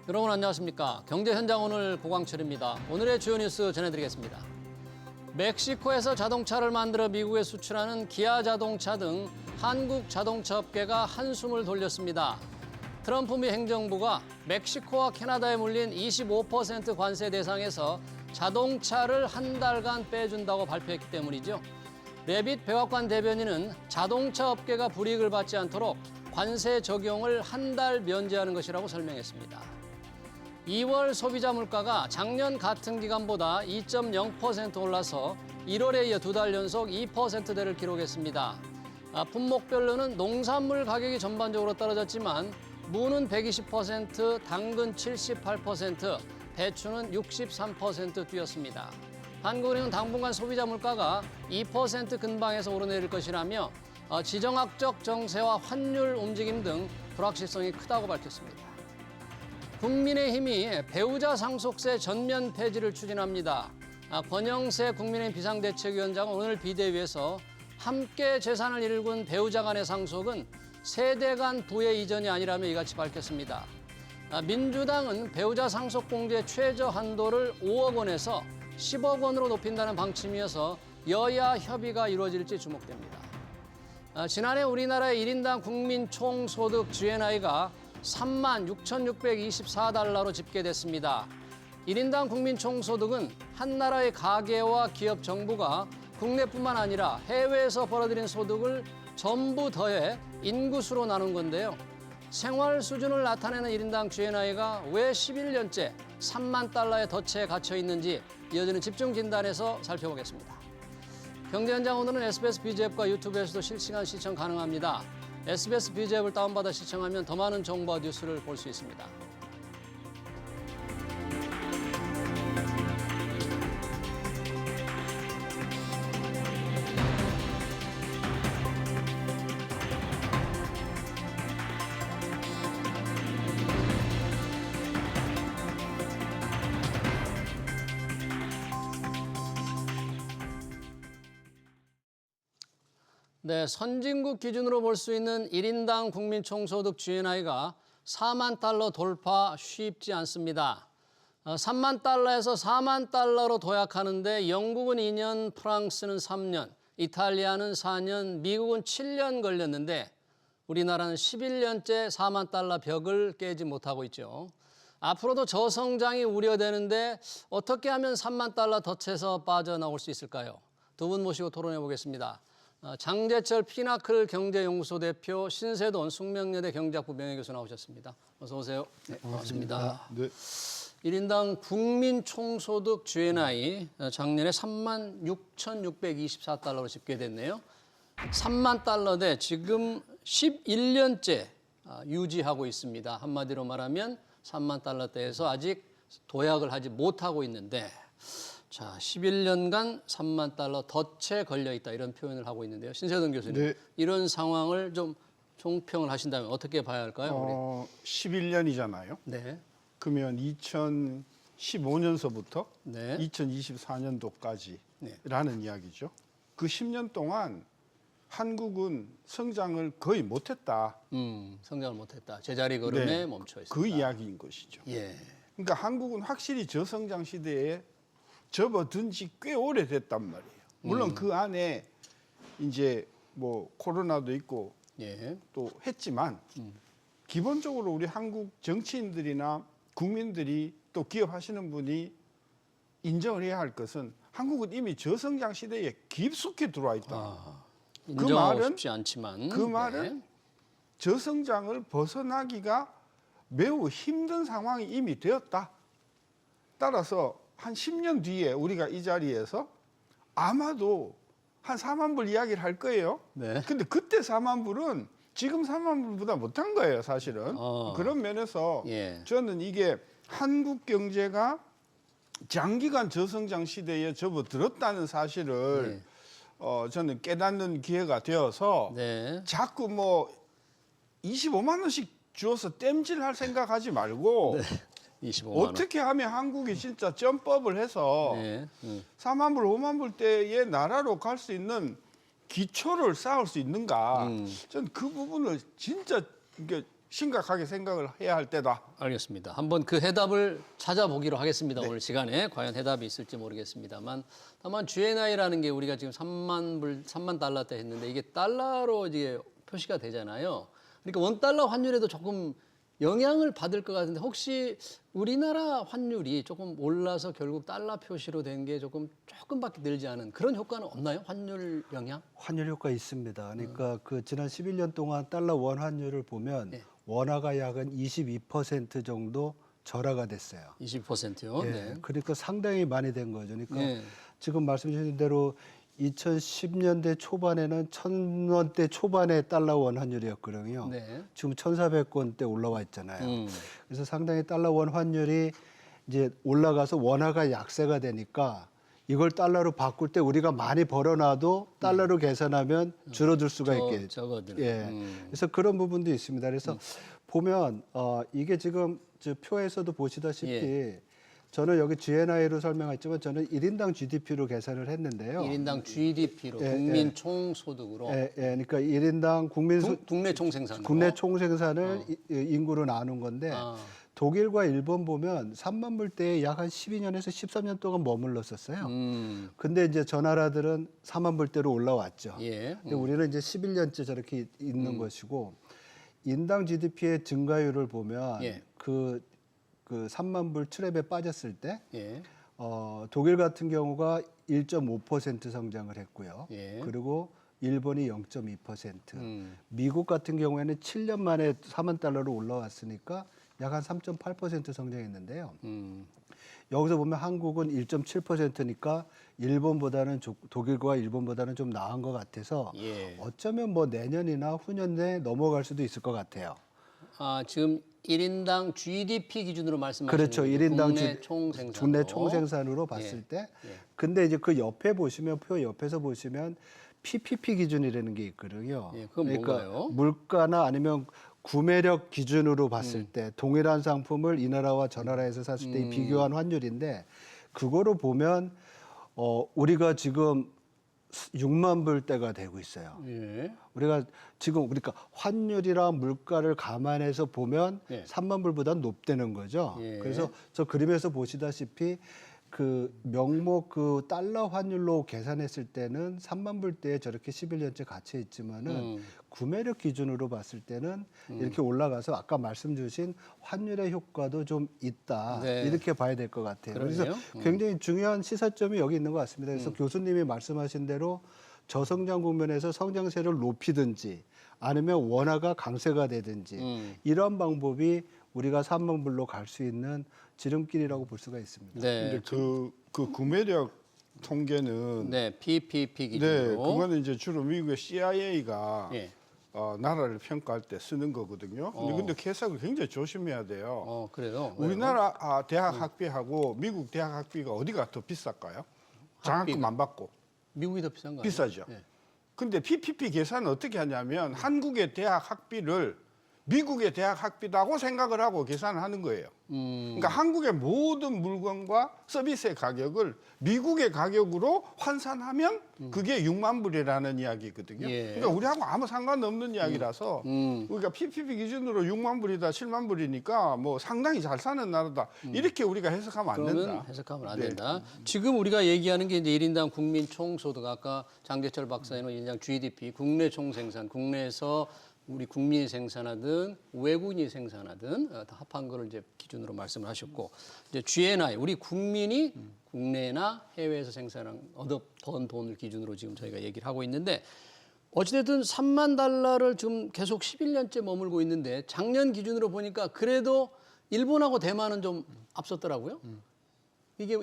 여러분 안녕하십니까. 경제 현장 오늘 고광철입니다. 오늘의 주요 뉴스 전해드리겠습니다. 멕시코에서 자동차를 만들어 미국에 수출하는 기아 자동차 등 한국 자동차 업계가 한숨을 돌렸습니다. 트럼프 미 행정부가 멕시코와 캐나다에 물린 25% 관세 대상에서 자동차를 한 달간 빼준다고 발표했기 때문이죠. 레빗 백악관 대변인은 자동차 업계가 불이익을 받지 않도록 관세 적용을 한 달 면제하는 것이라고 설명했습니다. 2월 소비자 물가가 작년 같은 기간보다 2.0% 올라서 1월에 이어 두 달 연속 2%대를 기록했습니다. 품목별로는 농산물 가격이 전반적으로 떨어졌지만 무는 120%, 당근 78%, 배추는 63% 뛰었습니다. 한국은행은 당분간 소비자 물가가 2% 근방에서 오르내릴 것이라며 지정학적 정세와 환율 움직임 등 불확실성이 크다고 밝혔습니다. 국민의힘이 배우자 상속세 전면 폐지를 추진합니다. 권영세 국민의힘 비상대책위원장은 오늘 비대위에서 함께 재산을 일군 배우자 간의 상속은 세대 간 부의 이전이 아니라며 이같이 밝혔습니다. 민주당은 배우자 상속공제 최저 한도를 5억 원에서 10억 원으로 높인다는 방침이어서 여야 협의가 이루어질지 주목됩니다. 지난해 우리나라의 1인당 국민 총소득 GNI가 36,624달러로 집계됐습니다. 1인당 국민 총소득은 한 나라의 가계와 기업 정부가 국내뿐만 아니라 해외에서 벌어들인 소득을 전부 더해 인구수로 나눈 건데요. 생활 수준을 나타내는 1인당 GNI가 왜 11년째 3만 달러의 덫에 갇혀 있는지 이어지는 집중 진단에서 살펴보겠습니다. 경제 현장 오늘은 SBS BZ 앱과 유튜브에서도 실시간 시청 가능합니다. SBS BZ 앱을 다운받아 시청하면 더 많은 정보와 뉴스를 볼 수 있습니다. 네, 선진국 기준으로 볼 수 있는 1인당 국민 총소득 GNI가 4만 달러 돌파 쉽지 않습니다. 3만 달러에서 4만 달러로 도약하는데 영국은 2년, 프랑스는 3년, 이탈리아는 4년, 미국은 7년 걸렸는데 우리나라는 11년째 4만 달러 벽을 깨지 못하고 있죠. 앞으로도 저성장이 우려되는데 어떻게 하면 3만 달러 덫에서 빠져나올 수 있을까요? 두 분 모시고 토론해 보겠습니다. 장재철 피나클 경제연구소 대표, 신세돈 숙명여대 경제학부 명예교수 나오셨습니다. 어서 오세요. 네, 반갑습니다. 네. 1인당 국민 총소득 GNI 작년에 36,624달러로 집계됐네요. 3만 달러대 지금 11년째 유지하고 있습니다. 한마디로 말하면 3만 달러대에서 아직 도약을 하지 못하고 있는데 자, 11년간 3만 달러 덫에 걸려 있다 이런 표현을 하고 있는데요. 신세돈 교수님, 네. 이런 상황을 좀 총평을 하신다면 어떻게 봐야 할까요? 11년이잖아요. 네. 그러면 2015년서부터 네. 2024년도까지라는 네. 이야기죠. 그 10년 동안 한국은 성장을 거의 못했다. 성장을 못했다. 제자리 걸음에 네. 멈춰 있습니다. 그 이야기인 것이죠. 예. 그러니까 한국은 확실히 저성장 시대에 접어든 지 꽤 오래됐단 말이에요. 물론 그 안에 이제 뭐 코로나도 있고 예. 또 했지만 기본적으로 우리 한국 정치인들이나 국민들이 또 기업하시는 분이 인정을 해야 할 것은 한국은 이미 저성장 시대에 깊숙이 들어와 있다. 인정하고 싶지 않지만 그 말은 저성장을 벗어나기가 매우 힘든 상황이 이미 되었다. 따라서 한 10년 뒤에 우리가 이 자리에서 아마도 한 4만 불 이야기를 할 거예요. 네. 근데 그때 4만 불은 지금 4만 불보다 못한 거예요, 사실은. 그런 면에서 예. 저는 이게 한국 경제가 장기간 저성장 시대에 접어들었다는 사실을 저는 깨닫는 기회가 되어서 네. 자꾸 뭐 25만 원씩 주어서 땜질할 생각하지 말고 네. 25만 원. 어떻게 하면 한국이 진짜 점법을 해서 네. 4만 불, 5만 불대의 나라로 갈 수 있는 기초를 쌓을 수 있는가. 저는 그 부분을 진짜 이게 심각하게 생각을 해야 할 때다. 알겠습니다. 한번 그 해답을 찾아보기로 하겠습니다. 오늘 시간에 과연 해답이 있을지 모르겠습니다만 다만 GNI라는 게 우리가 지금 3만 달러대 했는데 이게 달러로 이제 표시가 되잖아요. 그러니까 원 달러 환율에도 조금 영향을 받을 것 같은데 혹시 우리나라 환율이 조금 올라서 결국 달러 표시로 된 게 조금밖에 늘지 않은 그런 효과는 없나요? 환율 영향? 환율 효과 있습니다. 그러니까 그 지난 11년 동안 달러 원 환율을 보면 네. 원화가 약 한 22% 정도 절하가 됐어요. 20%요. 예, 네. 그러니까 상당히 많이 된 거죠. 그러니까 네. 지금 말씀 주신 대로 2010년대 초반에는 1,000원대 초반의 달러 원 환율이었거든요. 네. 지금 1,400원대 올라와 있잖아요. 그래서 상당히 달러 원 환율이 이제 올라가서 원화가 약세가 되니까 이걸 달러로 바꿀 때 우리가 많이 벌어놔도 달러로 계산하면 줄어들 수가 있게. 저거들. 예. 그래서 그런 부분도 있습니다. 그래서 보면 이게 지금 저 표에서도 보시다시피 예. 저는 여기 GNI로 설명했지만 저는 1인당 GDP로 계산을 했는데요. 1인당 GDP로 예, 국민 총소득으로 예, 그러니까 1인당 국내 총생산 국내 총생산을 인구로 나눈 건데 독일과 일본 보면 3만 불대에 약 한 12년에서 13년 동안 머물렀었어요. 근데 이제 저 나라들은 4만 불대로 올라왔죠. 예. 근데 우리는 이제 11년째 저렇게 있는 것이고 인당 GDP의 증가율을 보면 예. 그 3만 불 트랩에 빠졌을 때 예. 독일 같은 경우가 1.5% 성장을 했고요. 예. 그리고 일본이 0.2%, 미국 같은 경우에는 7년 만에 4만 달러로 올라왔으니까 약 한 3.8% 성장했는데요. 여기서 보면 한국은 1.7%니까 일본보다는 독일과 일본보다는 좀 나은 것 같아서 예. 어쩌면 뭐 내년이나 후년 내에 넘어갈 수도 있을 것 같아요. 지금 1인당 GDP 기준으로 말씀하시는 그렇죠. 거죠? 1인당 국내 총생산. 국내 총생산으로 봤을 때. 근데 이제 그 옆에 보시면 표 옆에서 보시면 PPP 기준이라는 게 있거든요. 예, 그건 뭔가요? 물가나 아니면 구매력 기준으로 봤을 때 동일한 상품을 이 나라와 저 나라에서 샀을 때 비교한 환율인데 그거로 보면 우리가 지금 6만 불대가 되고 있어요. 예. 우리가 지금 그러니까 환율이랑 물가를 감안해서 보면 예. 3만 불보다 높다는 거죠. 예. 그래서 저 그림에서 보시다시피 그 명목 그 달러 환율로 계산했을 때는 3만 불대에 저렇게 11년째 갇혀 있지만은 구매력 기준으로 봤을 때는 이렇게 올라가서 아까 말씀 주신 환율의 효과도 좀 있다. 네. 이렇게 봐야 될 것 같아요. 그러네요. 그래서 굉장히 중요한 시사점이 여기 있는 것 같습니다. 그래서 교수님이 말씀하신 대로 저성장 국면에서 성장세를 높이든지 아니면 원화가 강세가 되든지 이런 방법이 우리가 3만 불로 갈 수 있는 지름길이라고 볼 수가 있습니다. 네. 근데 그 구매력 통계는 네, PPP 네, 기준으로. 그거는 이제 주로 미국의 CIA가 예. 나라를 평가할 때 쓰는 거거든요. 근데 그 해석을 굉장히 조심해야 돼요. 그래요. 왜요? 우리나라 대학 학비하고 미국 대학 학비가 어디가 더 비쌀까요? 장학금 안 받고 미국이 더 비싼 거 아니에요? 비싸죠. 예. 근데 PPP 계산은 어떻게 하냐면 한국의 대학 학비를 미국의 대학 학비라고 생각을 하고 계산을 하는 거예요. 그러니까 한국의 모든 물건과 서비스의 가격을 미국의 가격으로 환산하면 그게 6만 불이라는 이야기거든요. 예. 그러니까 우리하고 아무 상관없는 이야기라서 우리가 PPP 기준으로 6만 불이다 7만 불이니까 뭐 상당히 잘 사는 나라다. 이렇게 우리가 해석하면 안 그러면 된다. 해석하면 안 네. 된다. 지금 우리가 얘기하는 게 이제 1인당 국민 총소득 아까 장재철 박사님은 1인당 GDP 국내 총생산 국내에서 우리 국민이 생산하든 외국인이 생산하든 다 합한 거를 이제 기준으로 말씀을 하셨고 이제 GNI 우리 국민이 국내나 해외에서 생산한 번 돈을 기준으로 지금 저희가 얘기를 하고 있는데 어찌됐든 3만 달러를 지금 계속 11년째 머물고 있는데 작년 기준으로 보니까 그래도 일본하고 대만은 좀 앞섰더라고요. 이게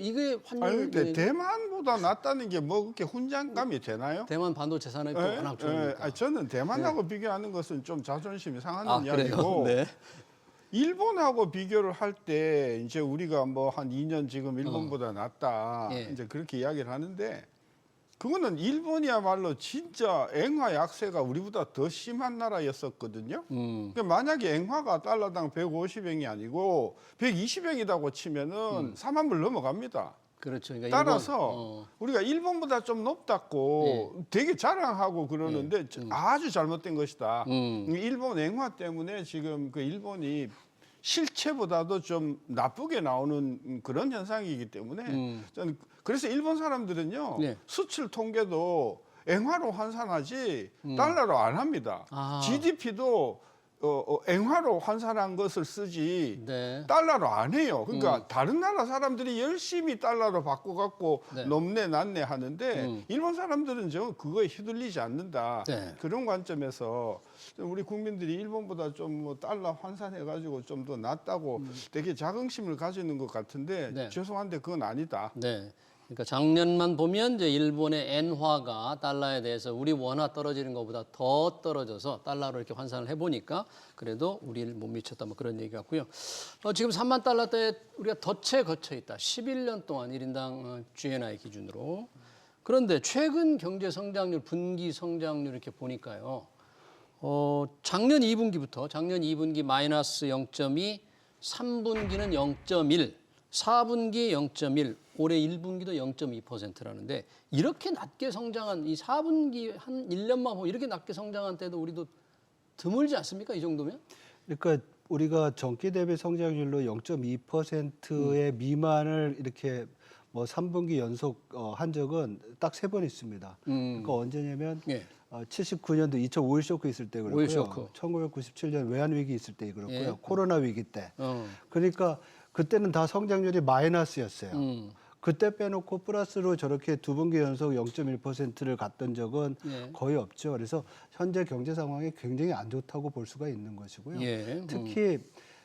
환율 아니 근데 대만보다 낫다는 게 뭐 그렇게 훈장감이 되나요? 대만 반도체 산업이 또 워낙 좋으니까. 저는 대만하고 비교하는 것은 좀 자존심이 상하는 그래요? 이야기고 네. 일본하고 비교를 할 때 이제 우리가 뭐 한 2년 지금 일본보다 낫다 예. 이제 그렇게 이야기를 하는데 그거는 일본이야말로 진짜 엔화 약세가 우리보다 더 심한 나라였었거든요. 그러니까 만약에 엔화가 달러당 150엔이 아니고 120엔이라고 치면은 4만 불 넘어갑니다. 그렇죠. 그러니까 따라서 우리가 일본보다 좀 높다고 되게 자랑하고 그러는데 아주 잘못된 것이다. 일본 액화 때문에 지금 그 일본이 실체보다도 좀 나쁘게 나오는 그런 현상이기 때문에 저는 그래서 일본 사람들은요 수출 통계도 엔화로 환산하지 달러로 안 합니다. GDP도 엔화로 환산한 것을 쓰지 네. 달러로 안 해요. 그러니까 다른 나라 사람들이 열심히 달러로 바꿔갖고 네. 넘네 낮네 하는데 일본 사람들은 저 그거에 휘둘리지 않는다. 네. 그런 관점에서 우리 국민들이 일본보다 좀 뭐 달러 환산해가지고 좀 더 낫다고 되게 자긍심을 가지는 것 같은데 네. 죄송한데 그건 아니다. 네. 그러니까 작년만 보면 이제 일본의 엔화가 달러에 대해서 우리 원화 떨어지는 것보다 더 떨어져서 달러로 이렇게 환산을 해보니까 그래도 우리를 못 미쳤다 뭐 그런 얘기 같고요. 지금 3만 달러대에 우리가 덫에 거쳐 있다. 11년 동안 1인당 GNI 기준으로. 그런데 최근 경제 성장률, 분기 성장률 이렇게 보니까요. 작년 2분기 마이너스 0.2, 3분기는 0.1, 4분기 0.1, 올해 1분기도 0.2%라는데 이렇게 낮게 성장한 이 4분기 한 1년만 보면 이렇게 낮게 성장한 때도 우리도 드물지 않습니까? 이 정도면? 그러니까 우리가 전기 대비 성장률로 0.2%의 미만을 이렇게 뭐 3분기 연속 한 적은 딱 3번 있습니다. 그러니까 언제냐면 79년도 2005 오일 쇼크 있을 때 그렇고요. 오일 쇼크. 1997년 외환 위기 있을 때 그렇고요. 코로나 위기 때. 그러니까 그때는 다 성장률이 마이너스였어요. 그때 빼놓고 플러스로 저렇게 2분기 연속 0.1%를 갔던 적은 거의 없죠. 그래서 현재 경제 상황이 굉장히 안 좋다고 볼 수가 있는 것이고요. 특히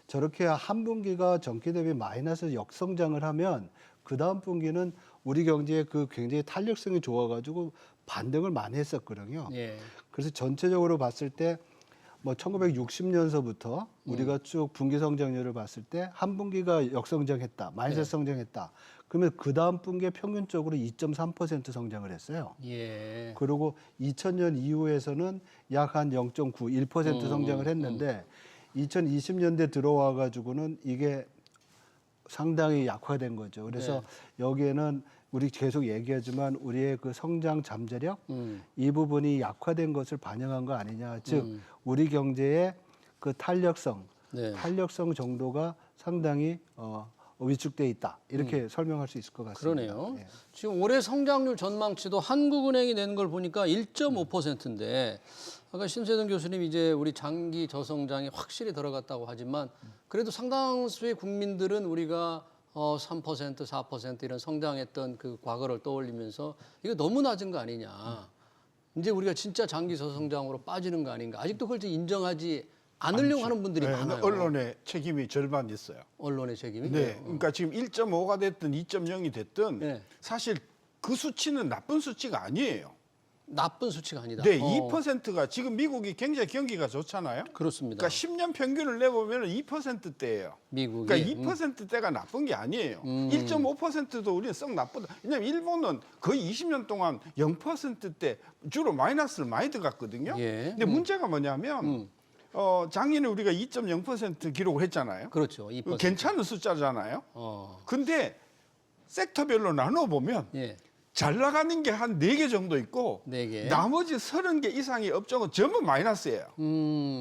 저렇게 한 분기가 전기 대비 마이너스 역성장을 하면 그 다음 분기는 우리 경제의 그 굉장히 탄력성이 좋아가지고 반등을 많이 했었거든요. 그래서 전체적으로 봤을 때 뭐 1960년서부터 우리가 쭉 분기 성장률을 봤을 때 한 분기가 역성장했다, 마이너스 성장했다. 그러면 그 다음 분기에 평균적으로 2.3% 성장을 했어요. 그리고 2000년 이후에서는 약 한 0.9, 1% 성장을 했는데 2020년대 들어와 가지고는 이게 상당히 약화된 거죠. 그래서 여기에는 우리 계속 얘기하지만 우리의 그 성장 잠재력 이 부분이 약화된 것을 반영한 거 아니냐. 즉 우리 경제의 그 탄력성 정도가 상당히 위축돼 있다. 이렇게 설명할 수 있을 것 같습니다. 그러네요. 지금 올해 성장률 전망치도 한국은행이 낸 걸 보니까 1.5%인데 아까 심세동 교수님 이제 우리 장기 저성장이 확실히 들어갔다고 하지만 그래도 상당수의 국민들은 우리가 3%, 4% 이런 성장했던 그 과거를 떠올리면서 이거 너무 낮은 거 아니냐. 이제 우리가 진짜 장기 저성장으로 빠지는 거 아닌가. 아직도 그걸 인정하지 않으려고 하는 분들이 많아요. 언론의 책임이 절반 있어요. 언론의 책임이? 그러니까 지금 1.5가 됐든 2.0이 됐든 사실 그 수치는 나쁜 수치가 아니에요. 나쁜 수치가 아니다. 네, 2%가 지금 미국이 굉장히 경기가 좋잖아요. 그렇습니다. 그러니까 10년 평균을 내보면 2%대예요. 미국이. 그러니까 2%대가 나쁜 게 아니에요. 1.5%도 우리는 썩 나쁘다. 왜냐하면 일본은 거의 20년 동안 0%대 주로 마이너스를 많이 들어갔거든요. 근데 문제가 뭐냐면 작년에 우리가 2.0% 기록을 했잖아요. 그렇죠. 2%. 괜찮은 숫자잖아요. 근데 섹터별로 나눠보면 잘 나가는 게 한 4개 정도 있고 4개. 나머지 30개 이상의 업종은 전부 마이너스예요.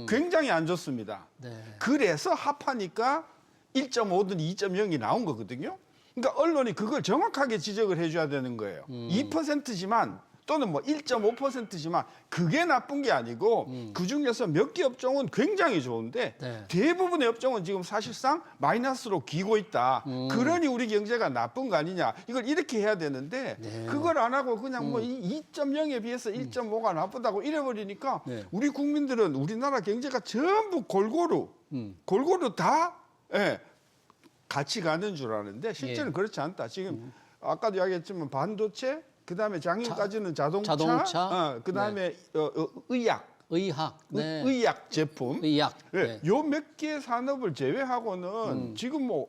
굉장히 안 좋습니다. 그래서 합하니까 1.5든 2.0이 나온 거거든요. 그러니까 언론이 그걸 정확하게 지적을 해줘야 되는 거예요. 2%지만 또는 뭐 1.5%지만 그게 나쁜 게 아니고 그중에서 몇 개 업종은 굉장히 좋은데 대부분의 업종은 지금 사실상 마이너스로 기고 있다. 그러니 우리 경제가 나쁜 거 아니냐. 이걸 이렇게 해야 되는데 그걸 안 하고 그냥 뭐 2.0에 비해서 1.5가 나쁘다고 이래버리니까 우리 국민들은 우리나라 경제가 전부 골고루 다 같이 가는 줄 아는데 실제는 그렇지 않다. 지금 아까도 이야기했지만 반도체 그다음에 작년까지는 자동차. 그다음에 의학, 의학 제품, 요 몇 개 산업을 제외하고는 지금 뭐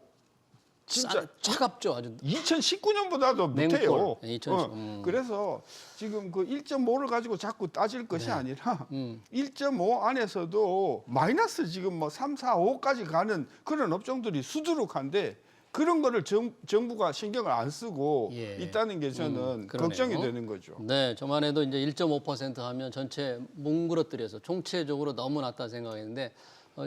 진짜 차갑죠, 아주. 2019년보다도 못해요. 2019. 그래서 지금 그 1.5를 가지고 자꾸 따질 것이 아니라 1.5 안에서도 마이너스 지금 뭐 3, 4, 5까지 가는 그런 업종들이 수두룩한데 그런 거를 정부가 신경을 안 쓰고 예. 있다는 게 저는 그러네요. 걱정이 되는 거죠. 네, 저만 해도 이제 1.5% 하면 전체 뭉그러뜨려서 총체적으로 너무 낮다 생각했는데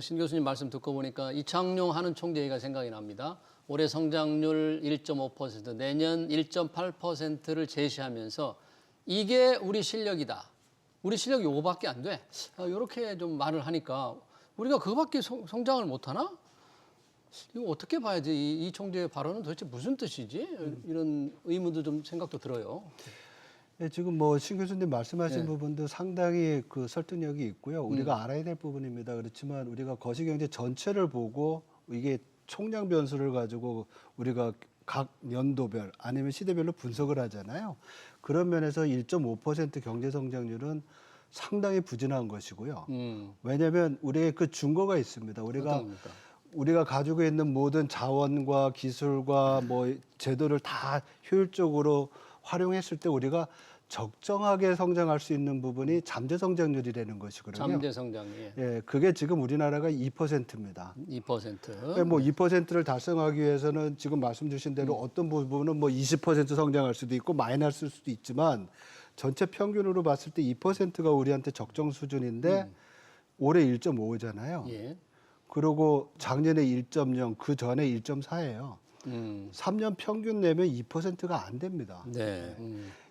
신 교수님 말씀 듣고 보니까 이창용 하는 총재 얘기가 생각이 납니다. 올해 성장률 1.5%, 내년 1.8%를 제시하면서 이게 우리 실력이다. 우리 실력이 이거밖에 안 돼. 이렇게 좀 말을 하니까 우리가 그거밖에 성장을 못하나? 이거 어떻게 봐야지? 이 총재의 발언은 도대체 무슨 뜻이지? 이런 의문도 좀 생각도 들어요. 네, 지금 뭐 신 교수님 말씀하신 네. 부분도 상당히 그 설득력이 있고요. 우리가 알아야 될 부분입니다. 그렇지만 우리가 거시경제 전체를 보고 이게 총량 변수를 가지고 우리가 각 연도별 아니면 시대별로 분석을 하잖아요. 그런 면에서 1.5% 경제 성장률은 상당히 부진한 것이고요. 왜냐하면 우리의 그 증거가 있습니다. 우리가 가지고 있는 모든 자원과 기술과 뭐 제도를 다 효율적으로 활용했을 때 우리가 적정하게 성장할 수 있는 부분이 잠재 성장률이라는 것이거든요. 잠재 성장률 예, 그게 지금 우리나라가 2%입니다. 2%. 뭐 2%를 달성하기 위해서는 지금 말씀 주신 대로 어떤 부분은 뭐 20% 성장할 수도 있고 마이너스일 수도 있지만 전체 평균으로 봤을 때 2%가 우리한테 적정 수준인데 올해 1.5잖아요. 예. 그리고 작년에 1.0, 그 전에 1.4예요. 3년 평균 내면 2%가 안 됩니다. 네.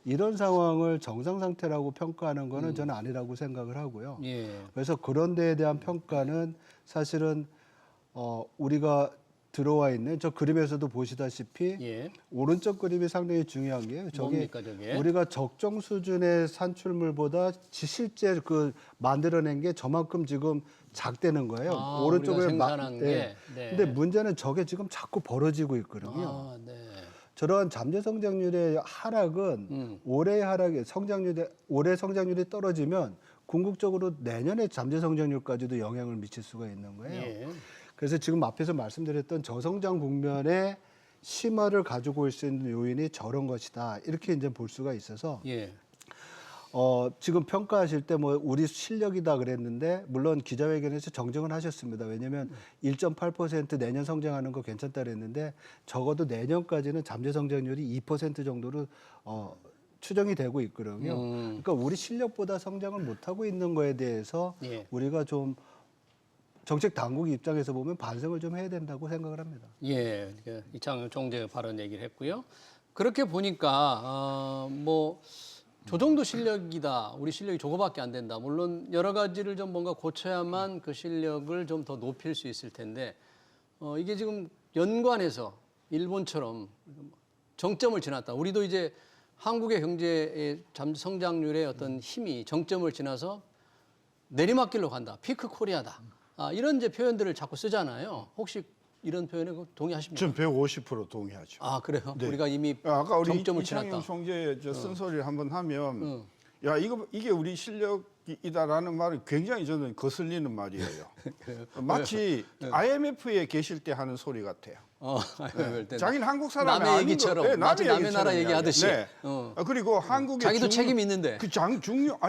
이런 상황을 정상 상태라고 평가하는 거는 저는 아니라고 생각을 하고요. 예. 그래서 그런 데에 대한 평가는 사실은 우리가 들어와 있는 저 그림에서도 보시다시피 예. 오른쪽 그림이 상당히 중요한 게 뭡니까, 저게? 우리가 적정 수준의 산출물보다 실제 그 만들어낸 게 저만큼 지금 작다는 거예요. 우리가 생산한 게. 네. 근데 문제는 저게 지금 자꾸 벌어지고 있거든요. 네. 저러한 잠재 성장률의 하락은 올해 성장률이 떨어지면 궁극적으로 내년에 잠재 성장률까지도 영향을 미칠 수가 있는 거예요. 예. 그래서 지금 앞에서 말씀드렸던 저성장 국면의 심화를 가지고 올 수 있는 요인이 저런 것이다. 이렇게 이제 볼 수가 있어서 예. 지금 평가하실 때 뭐 우리 실력이다 그랬는데 물론 기자회견에서 정정을 하셨습니다. 왜냐하면 1.8% 내년 성장하는 거 괜찮다 그랬는데 적어도 내년까지는 잠재 성장률이 2% 정도로 추정이 되고 있거든요. 그러니까 우리 실력보다 성장을 못하고 있는 거에 대해서 예. 우리가 좀 정책 당국 입장에서 보면 반성을 좀 해야 된다고 생각을 합니다. 예. 이창용 총재 발언 얘기를 했고요. 그렇게 보니까 뭐 저 정도 실력이다. 우리 실력이 저거밖에 안 된다. 물론 여러 가지를 좀 뭔가 고쳐야만 그 실력을 좀 더 높일 수 있을 텐데 이게 지금 연관해서 일본처럼 정점을 지났다. 우리도 이제 한국의 경제의 성장률의 어떤 힘이 정점을 지나서 내리막길로 간다. 피크 코리아다. 이런 이제 표현들을 자꾸 쓰잖아요. 혹시 이런 표현에 동의하십니까? 전 150% 동의하죠. 그래요? 네. 우리가 이미 아까 우리 정점을 이창용 지났다. 총재 쓴소리를 한번 하면 야 이게 우리 실력이다라는 말은 굉장히 저는 거슬리는 말이에요. 마치 IMF에 계실 때 하는 소리 같아요. 자기는 한국 사람이 남의 아닌 얘기처럼, 거, 마치 남의 나라 얘기처럼 얘기하듯이. 네. 그리고 한국의 자기도 책임이 있는데.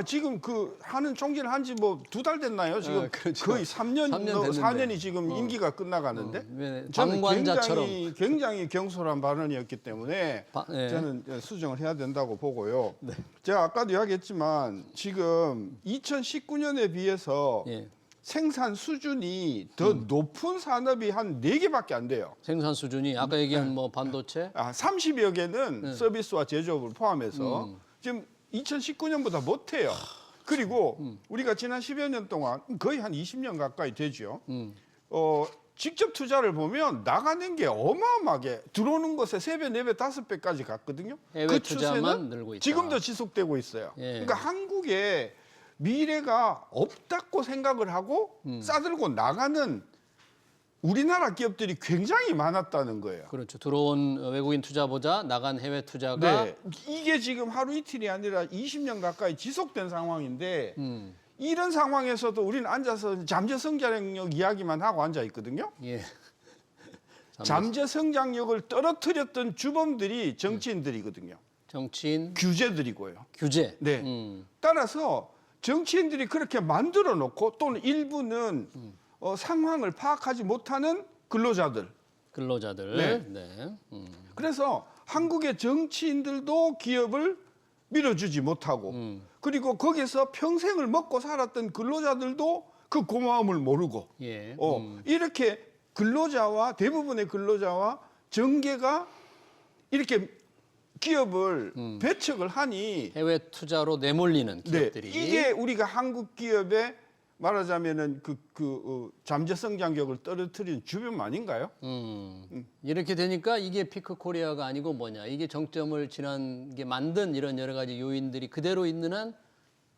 지금 그 하는 총재를 한지 뭐 2달 됐나요? 지금 그렇죠. 거의 3년, 4년이 지금 임기가 끝나가는데 저는 장관자처럼. 굉장히 경솔한 발언이었기 때문에 네. 저는 수정을 해야 된다고 보고요. 제가 아까도 이야기했지만 지금 2019년에 비해서 예. 생산 수준이 더 높은 산업이 한 4개밖에 안 돼요. 생산 수준이 아까 얘기한 뭐 반도체 30여 개는 서비스와 제조업을 포함해서 지금 2019년보다 못해요. 그리고 우리가 지난 10여 년 동안 거의 한 20년 가까이 되죠. 직접 투자를 보면 나가는 게 어마어마하게 들어오는 것에 3배, 4배, 5배까지 갔거든요. 해외 그 투자만 추세는 늘고 있다. 지금도 지속되고 있어요. 예. 그러니까 한국에 미래가 없다고 생각을 하고 싸들고 나가는 우리나라 기업들이 굉장히 많았다는 거예요. 그렇죠. 들어온 외국인 투자보다 나간 해외 투자가 네, 이게 지금 하루 이틀이 아니라 20년 가까이 지속된 상황인데 이런 상황에서도 우리는 앉아서 잠재 성장력 이야기만 하고 앉아 있거든요. 예. 잠재 성장력을 떨어뜨렸던 주범들이 정치인들이거든요. 정치인 규제들이고요. 규제. 네. 따라서 정치인들이 그렇게 만들어 놓고 또는 일부는 상황을 파악하지 못하는 근로자들 근로자들. 네. 네. 그래서 한국의 정치인들도 기업을 밀어주지 못하고 그리고 거기서 평생을 먹고 살았던 근로자들도 그 고마움을 모르고 예. 이렇게 근로자와 대부분의 근로자와 정계가 이렇게 기업을 배척을 하니 해외 투자로 내몰리는 기업들이. 네, 이게 우리가 한국 기업의 말하자면은 잠재 성장력을 떨어뜨린 주범 아닌가요? 이렇게 되니까 이게 피크 코리아가 아니고 뭐냐. 이게 정점을 지난 게 만든 이런 여러 가지 요인들이 그대로 있는 한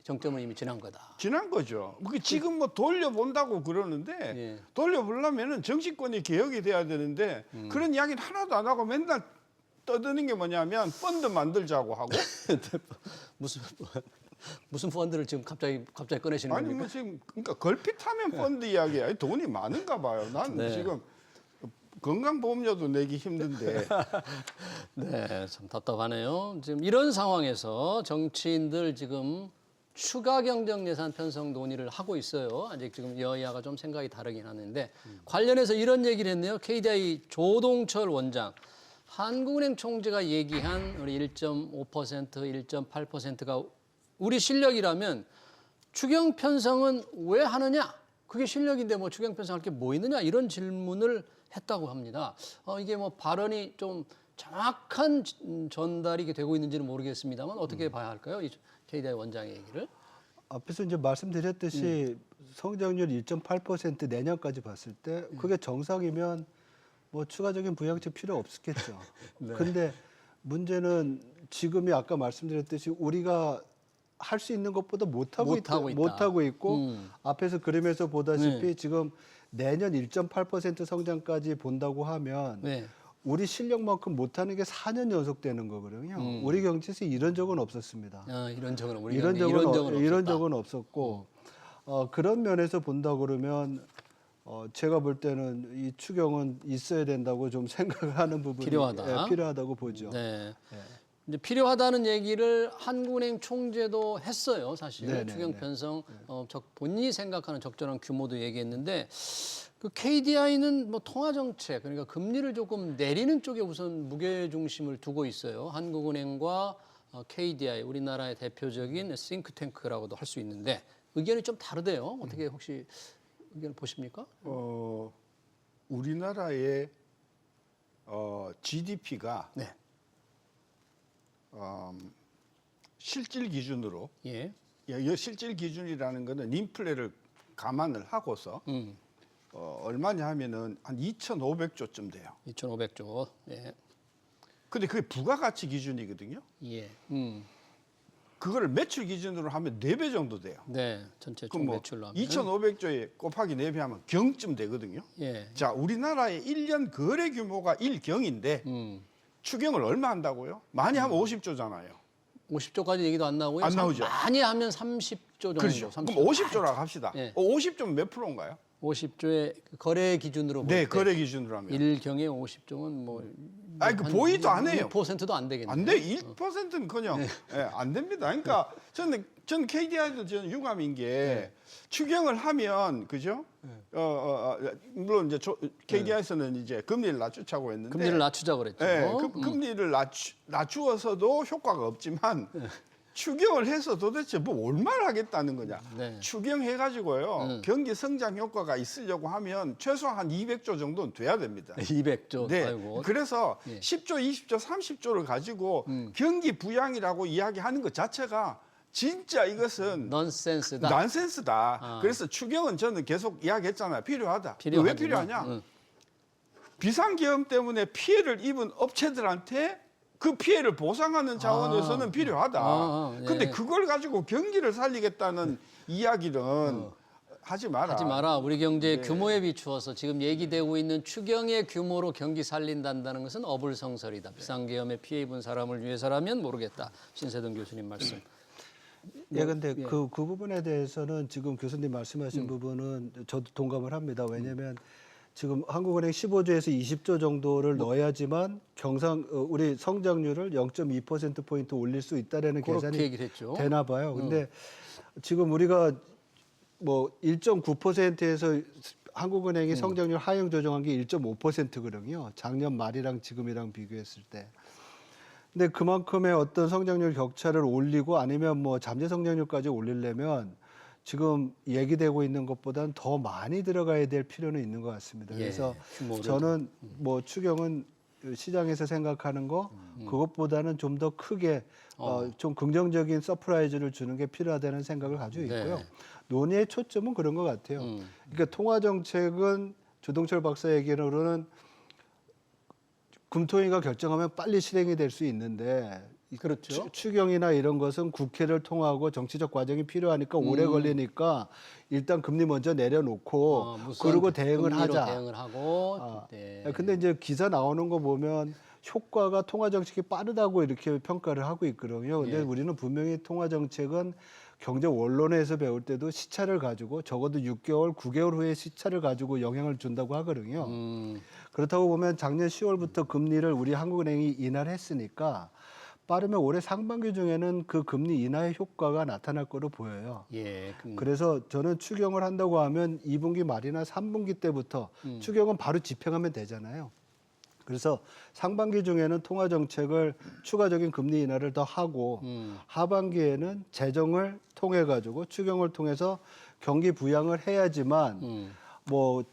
정점은 이미 지난 거다. 지난 거죠. 지금 뭐 돌려본다고 그러는데 예. 돌려보려면은 정치권이 개혁이 돼야 되는데 그런 이야기는 하나도 안 하고 맨날 떠드는 게 뭐냐면 펀드 만들자고 하고 무슨 펀드를 지금 갑자기 꺼내시는 아니 겁니까? 뭐 지금 그러니까 걸핏하면 펀드 이야기야. 돈이 많은가 봐요. 난 네. 지금 건강보험료도 내기 힘든데 네, 참 답답하네요. 지금 이런 상황에서 정치인들 지금 추가 경정 예산 편성 논의를 하고 있어요. 아직 지금 여야가 좀 생각이 다르긴 하는데 관련해서 이런 얘기를 했네요. KDI 조동철 원장. 한국은행 총재가 얘기한 우리 1.5%, 1.8%가 우리 실력이라면 추경 편성은 왜 하느냐? 그게 실력인데 뭐 추경 편성할 게 뭐 있느냐? 이런 질문을 했다고 합니다. 이게 뭐 발언이 좀 정확한 전달이 되고 있는지는 모르겠습니다만 어떻게 봐야 할까요? 이 KDI 원장의 얘기를. 앞에서 이제 말씀드렸듯이 성장률 1.8% 내년까지 봤을 때 그게 정상이면 뭐 추가적인 부양책 필요 없겠죠. 네. 근데 문제는 지금이 아까 말씀드렸듯이 우리가 할 수 있는 것보다 못하고 있고 앞에서 그림에서 보다시피 지금 내년 1.8% 성장까지 본다고 하면 네. 우리 실력만큼 못하는 게 4년 연속되는 거거든요. 우리 경제에서 이런 적은 없었습니다. 이런 적은 우리 이런 이런 적은 적은 없었고 그런 면에서 본다 그러면 제가 볼 때는 이 추경은 있어야 된다고 좀 생각하는 부분이 필요하다. 필요하다고 보죠. 네. 이제 필요하다는 얘기를 한국은행 총재도 했어요, 사실. 네네, 추경 네. 편성 본인이 생각하는 적절한 규모도 얘기했는데 그 KDI는 뭐 통화 정책 그러니까 금리를 조금 내리는 쪽에 우선 무게 중심을 두고 있어요. 한국은행과 KDI 우리나라의 대표적인 싱크탱크라고도 할 수 있는데 의견이 좀 다르대요. 어떻게 혹시 의견을 보십니까? 우리나라의 GDP가 네. 실질 기준으로 예. 실질 기준이라는 거는 인플레를 감안을 하고서 음. 얼마냐 하면은 한 2,500조쯤 돼요. 2,500조. 예. 근데 그게 부가가치 기준이거든요. 예. 그거를 매출 기준으로 하면 4배 정도 돼요. 네. 전체 총 그럼 뭐 매출로 하면 2,500조에 곱하기 4배 하면 경쯤 되거든요. 예. 자, 우리나라의 1년 거래 규모가 1경인데 추경을 얼마 한다고요? 많이 하면 50조잖아요. 50조까지 얘기도 안 나오고요. 안 나오죠. 많이 하면 30조 정도. 그렇죠. 30조. 그럼 50조라고 합시다. 예. 50조면 몇 프로인가요? 50조의 거래 기준으로 볼 네, 때 거래 기준으로 하면. 1경에 50조면 뭐 아니, 그 보이도 안 해요. 1%도 안 되겠네요. 안 돼. 1%는커녕 안 됩니다. 그러니까 저는 KDI도 저는 유감인 게 추경을 하면 그죠? 물론 이제 KDI에서는 이제 금리를 낮추자고 했는데 금리를 낮추자 그랬죠. 금리를 낮추어서도 효과가 없지만 추경을 해서 도대체 뭐 얼마를 하겠다는 거냐? 네. 추경해가지고요 경기 성장 효과가 있으려고 하면 최소한 200조 정도는 돼야 됩니다. 200조. 네. 아이고. 그래서 10조, 20조, 30조를 가지고 경기 부양이라고 이야기하는 것 자체가 진짜 이것은 넌센스다. 난센스다. 그래서 추경은 저는 계속 이야기했잖아요. 필요하다. 필요하지만, 왜 필요하냐? 비상계엄 때문에 피해를 입은 업체들한테 그 피해를 보상하는 차원에서는 필요하다. 예. 근데 그걸 가지고 경기를 살리겠다는 이야기는 하지 마라. 하지 마라. 우리 경제의 네. 규모에 비추어서 지금 얘기되고 있는 추경의 규모로 경기 살린다는 것은 어불성설이다. 비상계엄에 피해 입은 사람을 위해서라면 모르겠다. 신세동 교수님 말씀. 예, 근데 그 부분에 대해서는 지금 교수님 말씀하신 부분은 저도 동감을 합니다. 왜냐하면 지금 한국은행 15조에서 20조 정도를 넣어야지만 우리 성장률을 0.2%포인트 올릴 수 있다라는 그렇게 계산이 얘기를 했죠. 되나 봐요. 근데 지금 우리가 뭐 1.9%에서 한국은행이 성장률 하향 조정한 게 1.5%거든요. 작년 말이랑 지금이랑 비교했을 때. 근데 그만큼의 어떤 성장률 격차를 올리고 아니면 뭐 잠재 성장률까지 올리려면 지금 얘기되고 있는 것보다는 더 많이 들어가야 될 필요는 있는 것 같습니다. 그래서 규모를 저는 뭐 추경은 시장에서 생각하는 거 그것보다는 좀 더 크게 좀 긍정적인 서프라이즈를 주는 게 필요하다는 생각을 가지고 있고요. 네. 논의의 초점은 그런 것 같아요. 그러니까 통화 정책은 조동철 박사 얘기로는 금토위가 결정하면 빨리 실행이 될 수 있는데 그렇죠. 추경이나 이런 것은 국회를 통하고 정치적 과정이 필요하니까 오래 걸리니까 일단 금리 먼저 내려놓고 무선 그리고 대응을 금리로 하자. 대응을 하고 네. 근데 이제 기사 나오는 거 보면 효과가 통화 정책이 빠르다고 이렇게 평가를 하고 있거든요. 근데 우리는 분명히 통화 정책은 경제 원론에서 배울 때도 시차를 가지고 적어도 6개월, 9개월 후에 시차를 가지고 영향을 준다고 하거든요. 그렇다고 보면 작년 10월부터 금리를 우리 한국은행이 인하를 했으니까 빠르면 올해 상반기 중에는 그 금리 인하의 효과가 나타날 거로 보여요. 예. 그래서 저는 추경을 한다고 하면 2분기 말이나 3분기 때부터 추경은 바로 집행하면 되잖아요. 그래서 상반기 중에는 통화 정책을 추가적인 금리 인하를 더 하고 하반기에는 재정을 통해 가지고 추경을 통해서 경기 부양을 해야지만 뭐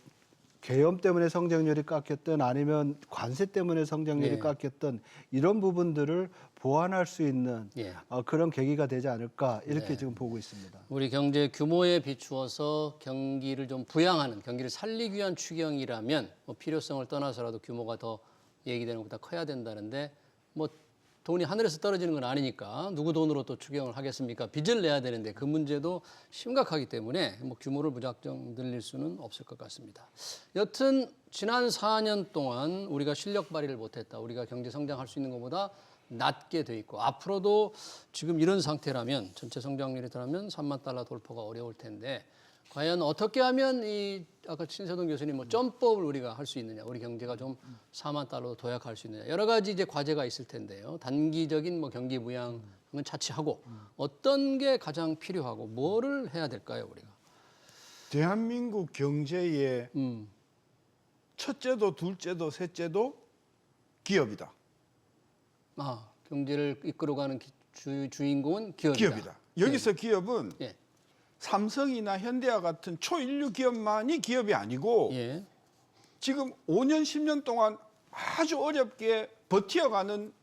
계엄 때문에 성장률이 깎였든 아니면 관세 때문에 성장률이 깎였든 이런 부분들을 보완할 수 있는 그런 계기가 되지 않을까 이렇게 지금 보고 있습니다. 우리 경제 규모에 비추어서 경기를 좀 부양하는, 경기를 살리기 위한 추경이라면 뭐 필요성을 떠나서라도 규모가 더 얘기되는 것보다 커야 된다는데 뭐 돈이 하늘에서 떨어지는 건 아니니까 누구 돈으로 또 추경을 하겠습니까? 빚을 내야 되는데 그 문제도 심각하기 때문에 뭐 규모를 무작정 늘릴 수는 없을 것 같습니다. 여튼 지난 4년 동안 우리가 실력 발휘를 못했다. 우리가 경제 성장할 수 있는 것보다 낮게 돼 있고 앞으로도 지금 이런 상태라면 전체 성장률이라면 3만 달러 돌파가 어려울 텐데 과연 어떻게 하면 이 아까 신세동 교수님 뭐 점법을 우리가 할 수 있느냐, 우리 경제가 좀 4만 달러로 도약할 수 있느냐 여러 가지 이제 과제가 있을 텐데요. 단기적인 뭐 경기 부양은 차치하고 어떤 게 가장 필요하고 뭐를 해야 될까요, 우리가? 대한민국 경제의 첫째도 둘째도 셋째도 기업이다. 아, 경제를 이끌어가는 주인공은 기업이다. 여기서 기업은 예. 삼성이나 현대와 같은 초인류 기업만이 기업이 아니고 예. 지금 5년, 10년 동안 아주 어렵게 버텨가는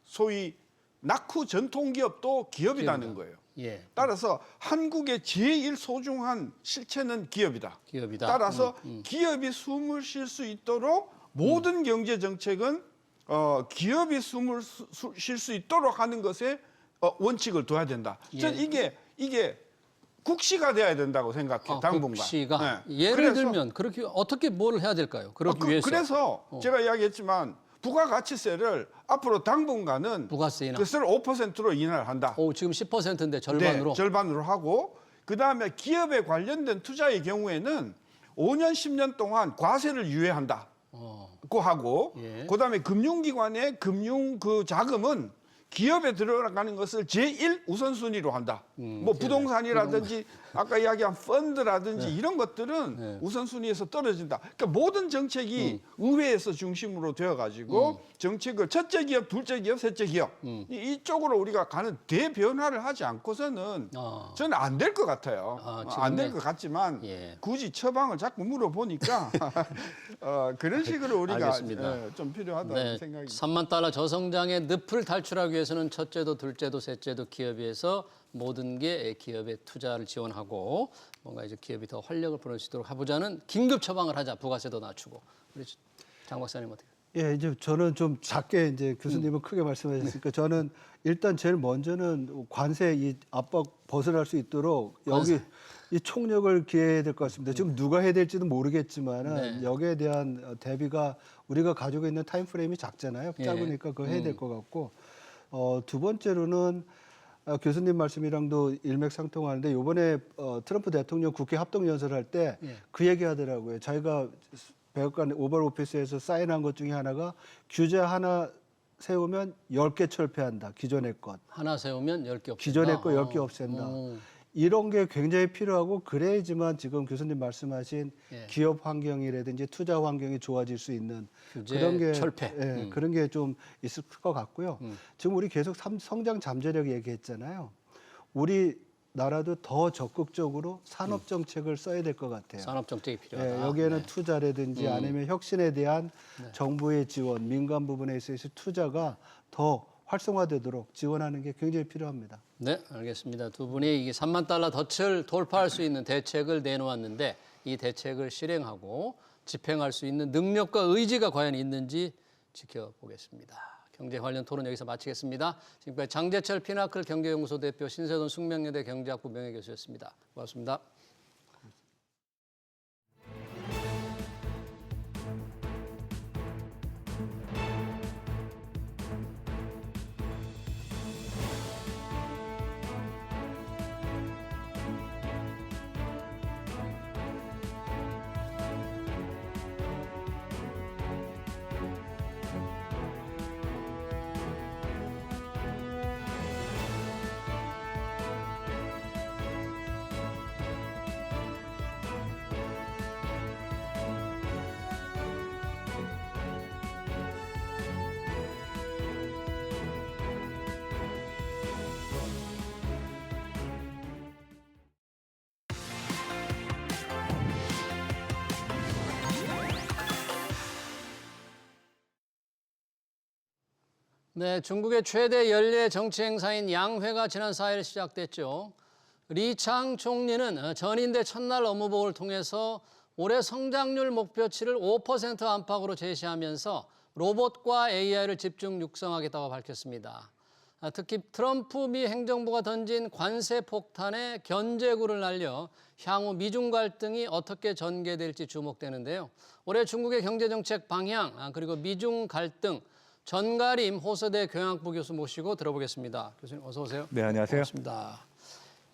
소위 낙후 전통기업도 기업이라는 거예요. 예. 따라서 한국의 제일 소중한 실체는 기업이다. 기업이다. 따라서 기업이 숨을 쉴 수 있도록 모든 경제 정책은 기업이 숨을 쉴 수 있도록 하는 것에 원칙을 둬야 된다. 저는 이게 국시가 돼야 된다고 생각해요. 당분간. 국시가 네. 예를 들면 그렇게 어떻게 뭘 해야 될까요? 그러기 위해서. 그래서 제가 이야기했지만 부가가치세를 앞으로 당분간은 부가세 인하. 그것을 5%로 인하를 한다. 지금 10%인데 절반으로. 네, 절반으로 하고 그다음에 기업에 관련된 투자의 경우에는 5년, 10년 동안 과세를 유예한다. 고 하고 그다음에 금융기관의 금융 그 자금은 기업에 들어가는 것을 제일 우선순위로 한다. 뭐 부동산이라든지 아까 이야기한 펀드라든지 이런 것들은 우선순위에서 떨어진다. 그러니까 모든 정책이 의회에서 중심으로 되어가지고 정책을 첫째 기업, 둘째 기업, 셋째 기업 이쪽으로 우리가 가는 대변화를 하지 않고서는 저는 안 될 것 같아요. 안 될 것 같지만 굳이 처방을 자꾸 물어보니까 그런 식으로 우리가 좀 필요하다는 생각이. 3만 달러 저성장의 늪을 탈출하기 위해서는 첫째도 둘째도 셋째도 기업에서 모든 게 기업의 투자를 지원하고 뭔가 이제 기업이 더 활력을 불어올 수 있도록 해보자는 긴급 처방을 하자. 부가세도 낮추고. 우리 장 박사님 어떻게? 예, 이제 저는 좀 작게 이제 교수님은 크게 말씀하셨으니까 저는 일단 제일 먼저는 관세 이 압박 벗어날 수 있도록 여기 이 총력을 기해야 될 것 같습니다. 지금 누가 해야 될지는 모르겠지만은 여기에 대한 대비가 우리가 가지고 있는 타임 프레임이 작잖아요. 짧으니까 그거 해야 될 것 같고 두 번째로는 교수님 말씀이랑도 일맥상통하는데 이번에 트럼프 대통령 국회 합동연설할 때 그 얘기하더라고요. 자기가 백악관 오벌 오피스에서 사인한 것 중에 하나가 규제 하나 세우면 10개 철폐한다. 기존의 것. 하나 세우면 10개 없앤다. 기존의 거 10개 없앤다. 이런 게 굉장히 필요하고 그래야지만 지금 교수님 말씀하신 예. 기업 환경이라든지 투자 환경이 좋아질 수 있는 규제 그런 게 철폐. 예, 그런 게 좀 있을 것 같고요. 지금 우리 계속 성장 잠재력 얘기했잖아요. 우리 나라도 더 적극적으로 산업 정책을 써야 될 것 같아요. 산업 정책이 필요하다. 예, 여기에는 네. 투자라든지 아니면 혁신에 대한 정부의 지원, 민간 부분에 있어서 투자가 더 활성화되도록 지원하는 게 굉장히 필요합니다. 네, 알겠습니다. 두 분이 이게 3만 달러 덫을 돌파할 수 있는 대책을 내놓았는데 이 대책을 실행하고 집행할 수 있는 능력과 의지가 과연 있는지 지켜보겠습니다. 경제 관련 토론 여기서 마치겠습니다. 지금까지 장재철 피나클 경제연구소 대표, 신세돈 숙명여대 경제학부 명예교수였습니다. 고맙습니다. 네, 중국의 최대 연례 정치 행사인 양회가 지난 4일 시작됐죠. 리창 총리는 전인대 첫날 업무보고를 통해서 올해 성장률 목표치를 5% 안팎으로 제시하면서 로봇과 AI를 집중 육성하겠다고 밝혔습니다. 특히 트럼프 미 행정부가 던진 관세 폭탄에 견제구를 날려 향후 미중 갈등이 어떻게 전개될지 주목되는데요. 올해 중국의 경제정책 방향, 그리고 미중 갈등, 전가림 호서대 경영학부 교수 모시고 들어보겠습니다. 교수님 어서 오세요. 네, 안녕하세요. 반갑습니다.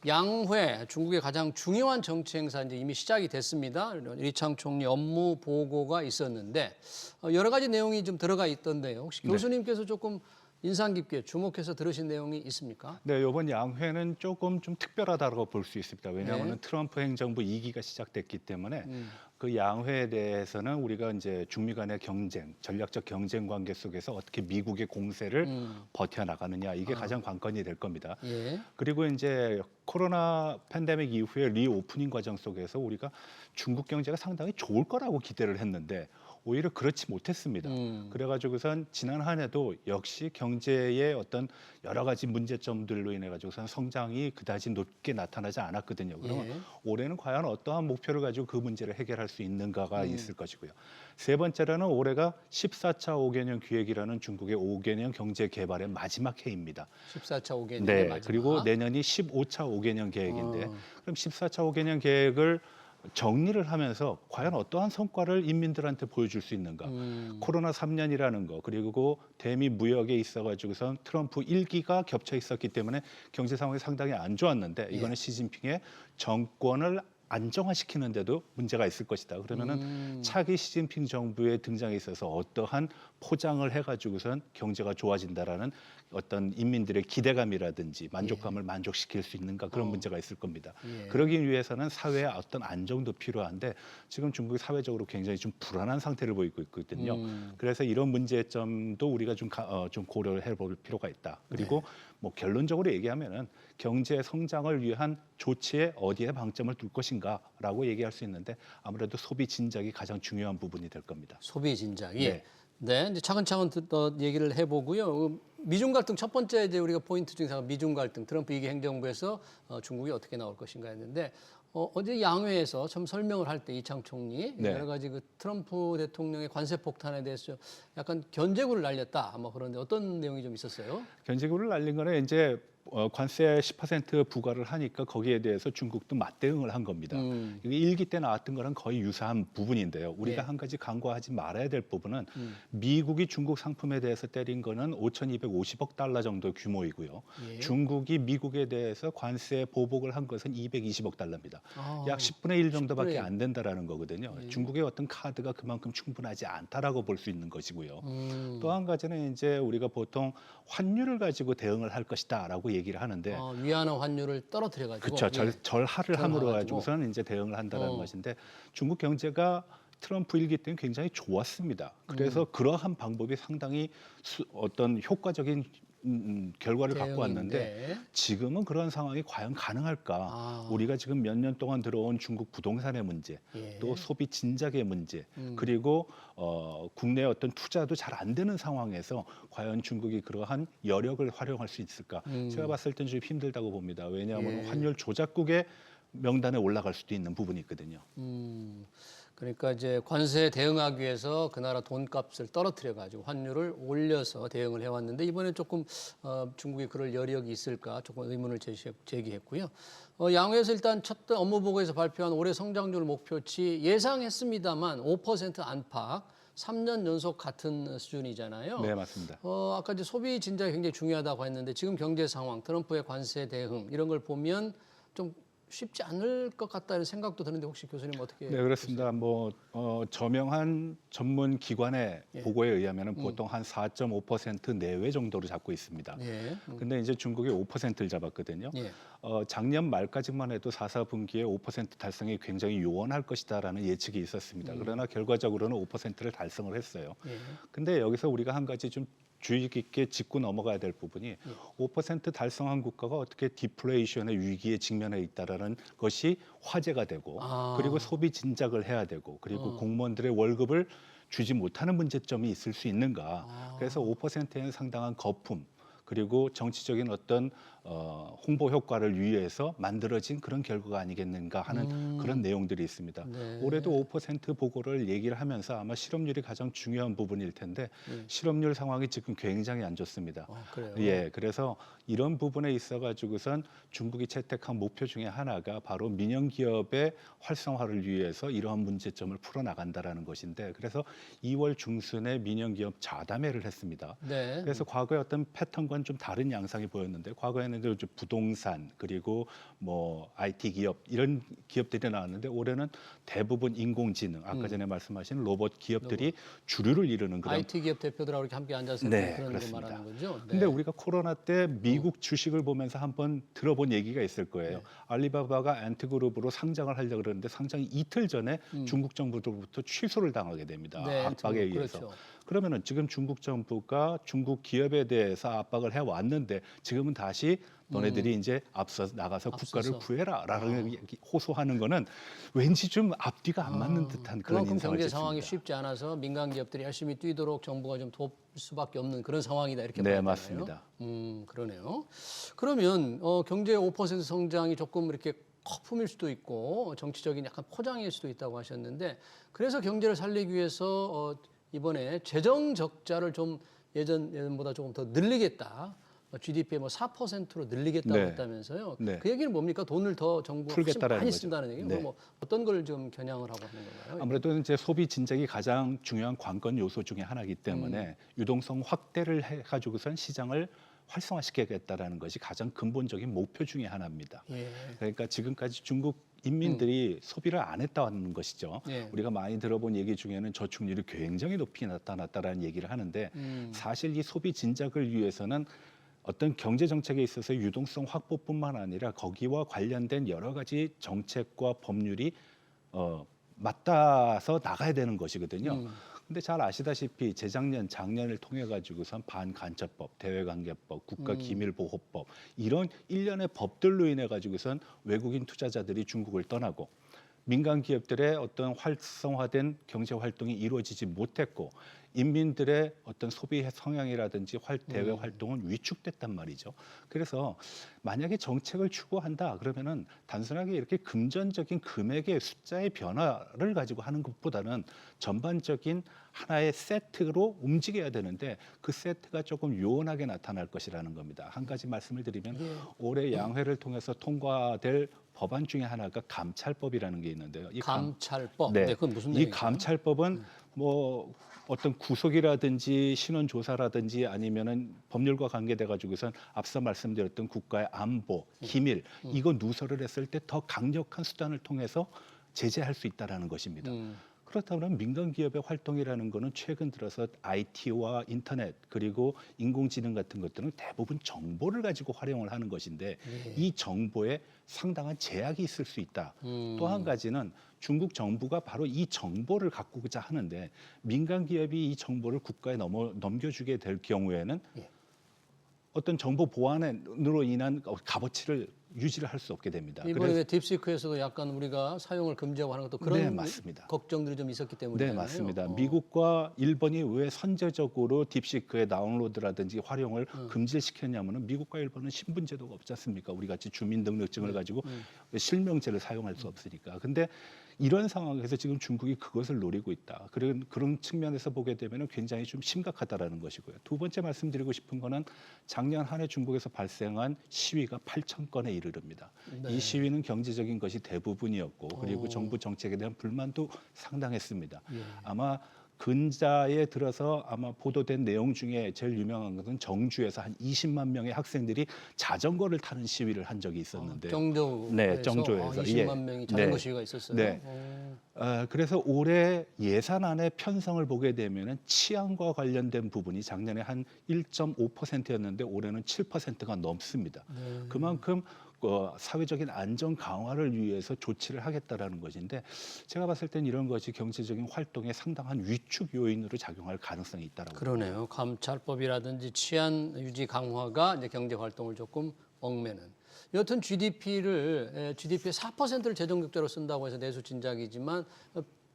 양회, 중국의 가장 중요한 정치 행사 이제 이미 시작이 됐습니다. 리창 총리 업무 보고가 있었는데 여러 가지 내용이 좀 들어가 있던데요. 혹시 교수님께서 조금 인상 깊게 주목해서 들으신 내용이 있습니까? 네, 이번 양회는 조금 좀 특별하다고 볼 수 있습니다. 왜냐하면 네. 트럼프 행정부 2기가 시작됐기 때문에 그 양회에 대해서는 우리가 이제 중미 간의 경쟁, 전략적 경쟁 관계 속에서 어떻게 미국의 공세를 버텨나가느냐 이게 가장 관건이 될 겁니다. 예. 그리고 이제 코로나 팬데믹 이후에 리오프닝 과정 속에서 우리가 중국 경제가 상당히 좋을 거라고 기대를 했는데 오히려 그렇지 못했습니다. 그래가지고선 지난 한 해도 역시 경제의 어떤 여러 가지 문제점들로 인해 가지고선 성장이 그다지 높게 나타나지 않았거든요. 그러면 예. 올해는 과연 어떠한 목표를 가지고 그 문제를 해결할 수 있는가가 있을 것이고요. 세 번째로는 올해가 14차 5개년 기획이라는 중국의 5개년 경제 개발의 마지막 해입니다. 14차 5개년 네, 마지막. 그리고 내년이 15차 5개년 계획인데 그럼 14차 5개년 계획을 정리를 하면서 과연 어떠한 성과를 인민들한테 보여줄 수 있는가. 코로나 3년이라는 거 그리고 대미 무역에 있어가지고선 트럼프 1기가 겹쳐 있었기 때문에 경제 상황이 상당히 안 좋았는데 이거는 시진핑의 정권을 안정화시키는데도 문제가 있을 것이다. 그러면은 차기 시진핑 정부의 등장에 있어서 어떠한 포장을 해가지고선 경제가 좋아진다라는 어떤 인민들의 기대감이라든지 만족감을 만족시킬 수 있는가 그런 문제가 있을 겁니다. 그러기 위해서는 사회의 어떤 안정도 필요한데 지금 중국이 사회적으로 굉장히 좀 불안한 상태를 보이고 있거든요. 그래서 이런 문제점도 우리가 좀 고려를 해볼 필요가 있다. 그리고 뭐 결론적으로 얘기하면은 경제 성장을 위한 조치에 어디에 방점을 둘 것인가라고 얘기할 수 있는데 아무래도 소비 진작이 가장 중요한 부분이 될 겁니다. 소비 진작이. 네. 네, 이제 차근차근 더 얘기를 해보고요. 미중 갈등 첫 번째 이제 우리가 포인트 중에 하나가 미중 갈등. 트럼프 2기 행정부에서 중국이 어떻게 나올 것인가 했는데 어제 양회에서 좀 설명을 할 때 이창 총리 네. 여러 가지 그 트럼프 대통령의 관세 폭탄에 대해서 약간 견제구를 날렸다. 뭐 그런데 어떤 내용이 좀 있었어요? 견제구를 날린 거는 이제 관세 10% 부과를 하니까 거기에 대해서 중국도 맞대응을 한 겁니다. 이게 1기 때 나왔던 거랑 거의 유사한 부분인데요. 우리가 예. 한 가지 간과하지 말아야 될 부분은 미국이 중국 상품에 대해서 때린 거는 5,250억 달러 정도 규모이고요. 예. 중국이 미국에 대해서 관세 보복을 한 것은 220억 달러입니다. 아, 약 10분의 1 정도밖에 10분의 1. 안 된다라는 거거든요. 예. 중국의 어떤 카드가 그만큼 충분하지 않다라고 볼 수 있는 것이고요. 또 한 가지는 이제 우리가 보통 환율을 가지고 대응을 할 것이다라고 한다고 얘기를 하는데 위안화 환율을 떨어뜨려 가지고 그렇죠. 절하를 함으로 가지고. 가지고서는 이제 대응을 한다는 것인데 중국 경제가 트럼프 일기 때는 굉장히 좋았습니다. 그래서 그러한 방법이 상당히 어떤 효과적인 결과를 갖고 왔는데 대응인데. 지금은 그런 상황이 과연 가능할까? 우리가 지금 몇 년 동안 들어온 중국 부동산의 문제, 예. 또 소비 진작의 문제, 그리고 국내 어떤 투자도 잘 안 되는 상황에서 과연 중국이 그러한 여력을 활용할 수 있을까? 제가 봤을 때는 좀 힘들다고 봅니다. 왜냐하면 예. 환율 조작국의 명단에 올라갈 수도 있는 부분이 있거든요. 그러니까 이제 관세에 대응하기 위해서 그 나라 돈값을 떨어뜨려 가지고 환율을 올려서 대응을 해왔는데 이번에 조금 중국이 그럴 여력이 있을까 조금 의문을 제기했고요. 양회에서 일단 첫 업무 보고에서 발표한 올해 성장률 목표치 예상했습니다만 5% 안팎, 3년 연속 같은 수준이잖아요. 네, 맞습니다. 아까 이제 소비 진작이 굉장히 중요하다고 했는데 지금 경제 상황, 트럼프의 관세 대응 이런 걸 보면 좀 쉽지 않을 것 같다는 생각도 드는데 혹시 교수님 어떻게? 네, 그렇습니다. 저명한 전문 기관의 보고에 의하면 보통 한 4.5% 내외 정도로 잡고 있습니다. 예. 근데 이제 중국이 5%를 잡았거든요. 예. 작년 말까지만 해도 4분기에 5% 달성이 굉장히 요원할 것이다라는 예측이 있었습니다. 그러나 결과적으로는 5%를 달성을 했어요. 예. 근데 여기서 우리가 한 가지 좀 주의 깊게 짚고 넘어가야 될 부분이 5% 달성한 국가가 어떻게 디플레이션의 위기에 직면해 있다라는 것이 화제가 되고 그리고 소비 진작을 해야 되고 그리고 공무원들의 월급을 주지 못하는 문제점이 있을 수 있는가. 그래서 5%에는 상당한 거품 그리고 정치적인 어떤 홍보 효과를 위해서 만들어진 그런 결과가 아니겠는가 하는 그런 내용들이 있습니다. 네. 올해도 5% 보고를 얘기를 하면서 아마 실업률이 가장 중요한 부분일 텐데 실업률 상황이 지금 굉장히 안 좋습니다. 그래요? 예, 그래서 이런 부분에 있어가지고선 중국이 채택한 목표 중에 하나가 바로 민영 기업의 활성화를 위해서 이러한 문제점을 풀어나간다라는 것인데 그래서 2월 중순에 민영 기업 자담회를 했습니다. 네. 그래서 과거의 어떤 패턴과는 좀 다른 양상이 보였는데 과거에는 이제 부동산 그리고 뭐 IT 기업 이런 기업들이 나왔는데 올해는 대부분 인공지능 아까 전에 말씀하신 로봇 기업들이 주류를 이루는 그런 IT 기업 대표들하고 이렇게 함께 앉아서 네, 그런 거 그렇습니다. 말하는 거죠. 네. 근데 우리가 코로나 때 미국 주식을 보면서 한번 들어본 얘기가 있을 거예요. 네. 알리바바가 엔트그룹으로 상장을 하려고 그러는데 상장이 이틀 전에 중국 정부로부터 취소를 당하게 됩니다. 네, 압박에 의해서. 그렇죠. 그러면은 지금 중국 정부가 중국 기업에 대해서 압박을 해왔는데 지금은 다시 너네들이 이제 앞서 나가서 국가를 구해라라는 호소하는 거는 왠지 좀 앞뒤가 안 맞는 듯한 그런 그만큼 인상을 경제 줬습니다. 상황이 쉽지 않아서 민간 기업들이 열심히 뛰도록 정부가 좀 도울 수밖에 없는 그런 상황이다 이렇게 네, 봐야 되나요? 맞습니다. 그러네요. 그러면 경제 5% 성장이 조금 이렇게 거품일 수도 있고 정치적인 약간 포장일 수도 있다고 하셨는데 그래서 경제를 살리기 위해서 이번에 재정 적자를 좀 예전보다 조금 더 늘리겠다. GDP의 뭐 4%로 늘리겠다고 네. 했다면서요. 네. 그 얘기는 뭡니까? 돈을 더 정부가 훨씬 풀겠다라는 많이 거죠. 쓴다는 얘기예요. 네. 그럼 뭐 어떤 걸 좀 겨냥을 하고 하는 건가요? 아무래도 이제 소비 진작이 가장 중요한 관건 요소 중에 하나이기 때문에 유동성 확대를 해가지고선 시장을 활성화시키겠다라는 것이 가장 근본적인 목표 중에 하나입니다. 예. 그러니까 지금까지 중국 인민들이 소비를 안 했다는 것이죠. 예. 우리가 많이 들어본 얘기 중에는 저축률이 굉장히 높이 나타났다라는 얘기를 하는데 사실 이 소비 진작을 위해서는 어떤 경제 정책에 있어서 유동성 확보뿐만 아니라 거기와 관련된 여러 가지 정책과 법률이 맞닿아서 나가야 되는 것이거든요. 근데 잘 아시다시피 재작년, 작년을 통해 가지고선 반간첩법, 대외관계법, 국가기밀보호법 이런 일련의 법들로 인해 가지고선 외국인 투자자들이 중국을 떠나고 민간 기업들의 어떤 활성화된 경제 활동이 이루어지지 못했고 인민들의 어떤 소비 성향이라든지 대외 활동은 위축됐단 말이죠. 그래서 만약에 정책을 추구한다 그러면은 단순하게 이렇게 금전적인 금액의 숫자의 변화를 가지고 하는 것보다는 전반적인 하나의 세트로 움직여야 되는데 그 세트가 조금 요원하게 나타날 것이라는 겁니다. 한 가지 말씀을 드리면 올해 양회를 통해서 통과될 법안 중에 하나가 감찰법이라는 게 있는데요. 이 감찰법. 네, 그건 무슨 이 내용인가요? 감찰법은 뭐 어떤 구속이라든지 신원 조사라든지 아니면은 법률과 관계돼 가지고선 앞서 말씀드렸던 국가의 안보, 기밀 이거 누설을 했을 때 더 강력한 수단을 통해서 제재할 수 있다라는 것입니다. 그렇다면 민간 기업의 활동이라는 거는 최근 들어서 IT와 인터넷 그리고 인공지능 같은 것들은 대부분 정보를 가지고 활용을 하는 것인데 이 정보에 상당한 제약이 있을 수 있다. 또 한 가지는 중국 정부가 바로 이 정보를 갖고자 하는데 민간 기업이 이 정보를 국가에 넘겨주게 될 경우에는 어떤 정보 보안으로 인한 값어치를 유지를 할 수 없게 됩니다. 이번에 왜 딥시크에서도 약간 우리가 사용을 금지하고 하는 것도 그런 네, 맞습니다. 걱정들이 좀 있었기 때문에. 네, 맞습니다. 미국과 일본이 왜 선제적으로 딥시크의 다운로드라든지 활용을 금지를 시켰냐면은 미국과 일본은 신분 제도가 없지 않습니까? 우리 같이 주민등록증을 가지고 실명제를 사용할 수 없으니까. 근데 이런 상황에서 지금 중국이 그것을 노리고 있다. 그런 측면에서 보게 되면 굉장히 좀 심각하다라는 것이고요. 두 번째 말씀드리고 싶은 거는 작년 한 해 중국에서 발생한 시위가 8,000건에 이르릅니다. 이 시위는 경제적인 것이 대부분이었고 그리고 정부 정책에 대한 불만도 상당했습니다. 아마 근자에 들어서 아마 보도된 내용 중에 제일 유명한 것은 정주에서 한 20만 명의 학생들이 자전거를 타는 시위를 한 적이 있었는데 정조에서, 네, 정조에서 20만 명이 자전거 시위가 있었어요. 네. 그래서 올해 예산안의 편성을 보게 되면은 치안과 관련된 부분이 작년에 한 1.5%였는데 올해는 7%가 넘습니다. 그만큼 사회적인 안전 강화를 위해서 조치를 하겠다라는 것인데 제가 봤을 땐 이런 것이 경제적인 활동에 상당한 위축 요인으로 작용할 가능성이 있다라고. 그러네요. 감찰법이라든지 치안 유지 강화가 이제 경제 활동을 조금 얽매는. 여튼 GDP의 4%를 재정적자로 쓴다고 해서 내수 진작이지만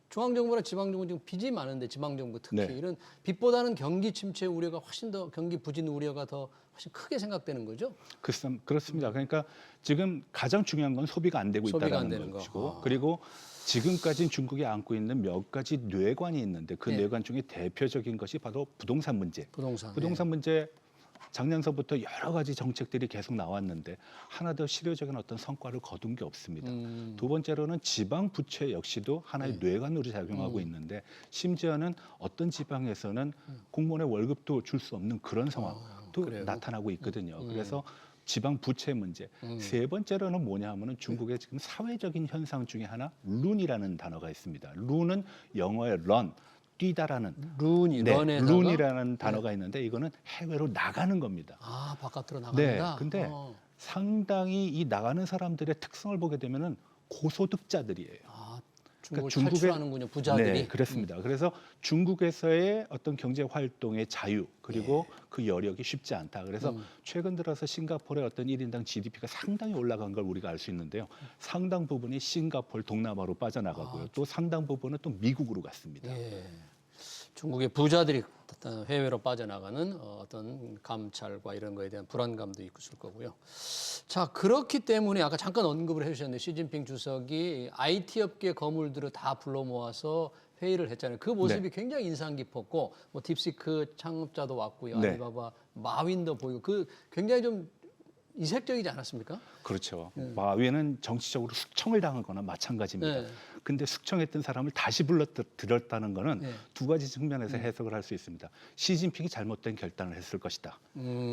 중앙정부나 지방정부 지금 빚이 많은데 지방정부 특히 네. 이런 빚보다는 경기 침체 우려가 훨씬 더 경기 부진 우려가 더 훨씬 크게 생각되는 거죠. 그렇습니다. 그러니까 지금 가장 중요한 건 소비가 안 되고 소비가 안 있다는 되는 것이고 거. 그리고 지금까지 중국이 안고 있는 몇 가지 뇌관이 있는데 그 네. 뇌관 중에 대표적인 것이 바로 부동산 문제. 부동산. 문제 작년서부터 여러 가지 정책들이 계속 나왔는데 하나도 실효적인 어떤 성과를 거둔 게 없습니다. 두 번째로는 지방 부채 역시도 하나의 뇌관으로 작용하고 있는데 심지어는 어떤 지방에서는 공무원의 월급도 줄 수 없는 그런 상황도 그래요? 나타나고 있거든요. 그래서 지방 부채 문제. 세 번째로는 뭐냐 하면은 중국의 지금 사회적인 현상 중에 하나 룬이라는 단어가 있습니다. 룬은 영어의 run, 뛰다라는 런에다가 룬이라는 단어가 있는데 이거는 해외로 나가는 겁니다. 바깥으로 네, 나간다. 근데 상당히 이 나가는 사람들의 특성을 보게 되면은 고소득자들이에요. 중국을 중국의- 탈출하는군요. 부자들이. 네, 그렇습니다. 그래서 중국에서의 어떤 경제 활동의 자유 그리고 그 여력이 쉽지 않다. 그래서 최근 들어서 싱가포르의 어떤 1인당 GDP가 상당히 올라간 걸 우리가 알 수 있는데요. 상당 부분이 싱가포르 동남아로 빠져나가고요. 또 상당 부분은 또 미국으로 갔습니다. 예. 중국의 부자들이 해외로 빠져나가는 어떤 감찰과 이런 거에 대한 불안감도 있을 거고요. 자, 그렇기 때문에 아까 잠깐 언급을 해주셨는데 시진핑 주석이 IT 업계 거물들을 다 불러 모아서 회의를 했잖아요. 그 모습이 굉장히 인상 깊었고 뭐 딥시크 창업자도 왔고요. 네. 알리바바 마윈도 보이고 그 굉장히 좀 이색적이지 않았습니까? 그렇죠. 마윈은 정치적으로 숙청을 당한 거나 마찬가지입니다. 네. 근데 숙청했던 사람을 다시 불러들였다는 거는 네. 두 가지 측면에서 해석을 할 수 있습니다. 시진핑이 잘못된 결단을 했을 것이다.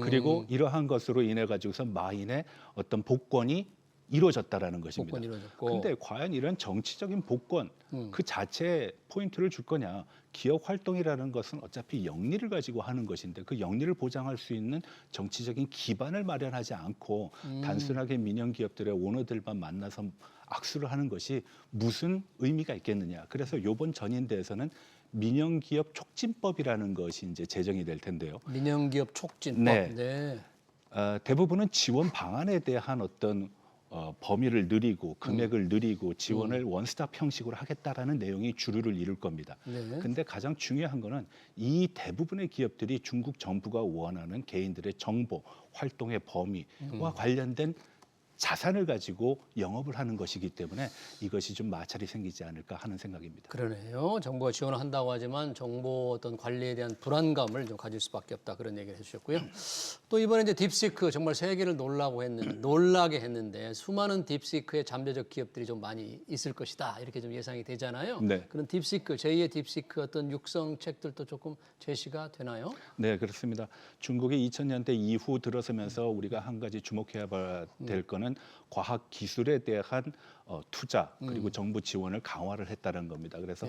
그리고 이러한 것으로 인해 가지고서 마윈의 어떤 복권이 이루어졌다라는 것입니다. 복권이 이루어졌고. 근데 과연 이런 정치적인 복권 그 자체에 포인트를 줄 거냐? 기업 활동이라는 것은 어차피 영리를 가지고 하는 것인데 그 영리를 보장할 수 있는 정치적인 기반을 마련하지 않고 단순하게 민영 기업들의 오너들만 만나서 악수를 하는 것이 무슨 의미가 있겠느냐. 그래서 이번 전인대에서는 민영기업 촉진법이라는 것이 이제 제정이 될 텐데요. 민영기업 촉진법. 네. 대부분은 지원 방안에 대한 어떤 범위를 늘리고 금액을 늘리고 지원을 원스톱 형식으로 하겠다라는 내용이 주류를 이룰 겁니다. 네. 근데 가장 중요한 거는 이 대부분의 기업들이 중국 정부가 원하는 개인들의 정보, 활동의 범위와 관련된 자산을 가지고 영업을 하는 것이기 때문에 이것이 좀 마찰이 생기지 않을까 하는 생각입니다. 그러네요. 정부가 지원을 한다고 하지만 정보 어떤 관리에 대한 불안감을 좀 가질 수밖에 없다 그런 얘기를 해주셨고요. 또 이번에 이제 딥시크 정말 세계를 놀라게 했는데 수많은 딥시크의 잠재적 기업들이 좀 많이 있을 것이다 이렇게 좀 예상이 되잖아요. 네. 그런 딥시크 제2의 딥시크 어떤 육성책들도 조금 제시가 되나요? 네, 그렇습니다. 중국이 2000년대 이후 들어서면서 우리가 한 가지 주목해야 될 거는 과학 기술에 대한 투자 그리고 정부 지원을 강화를 했다는 겁니다. 그래서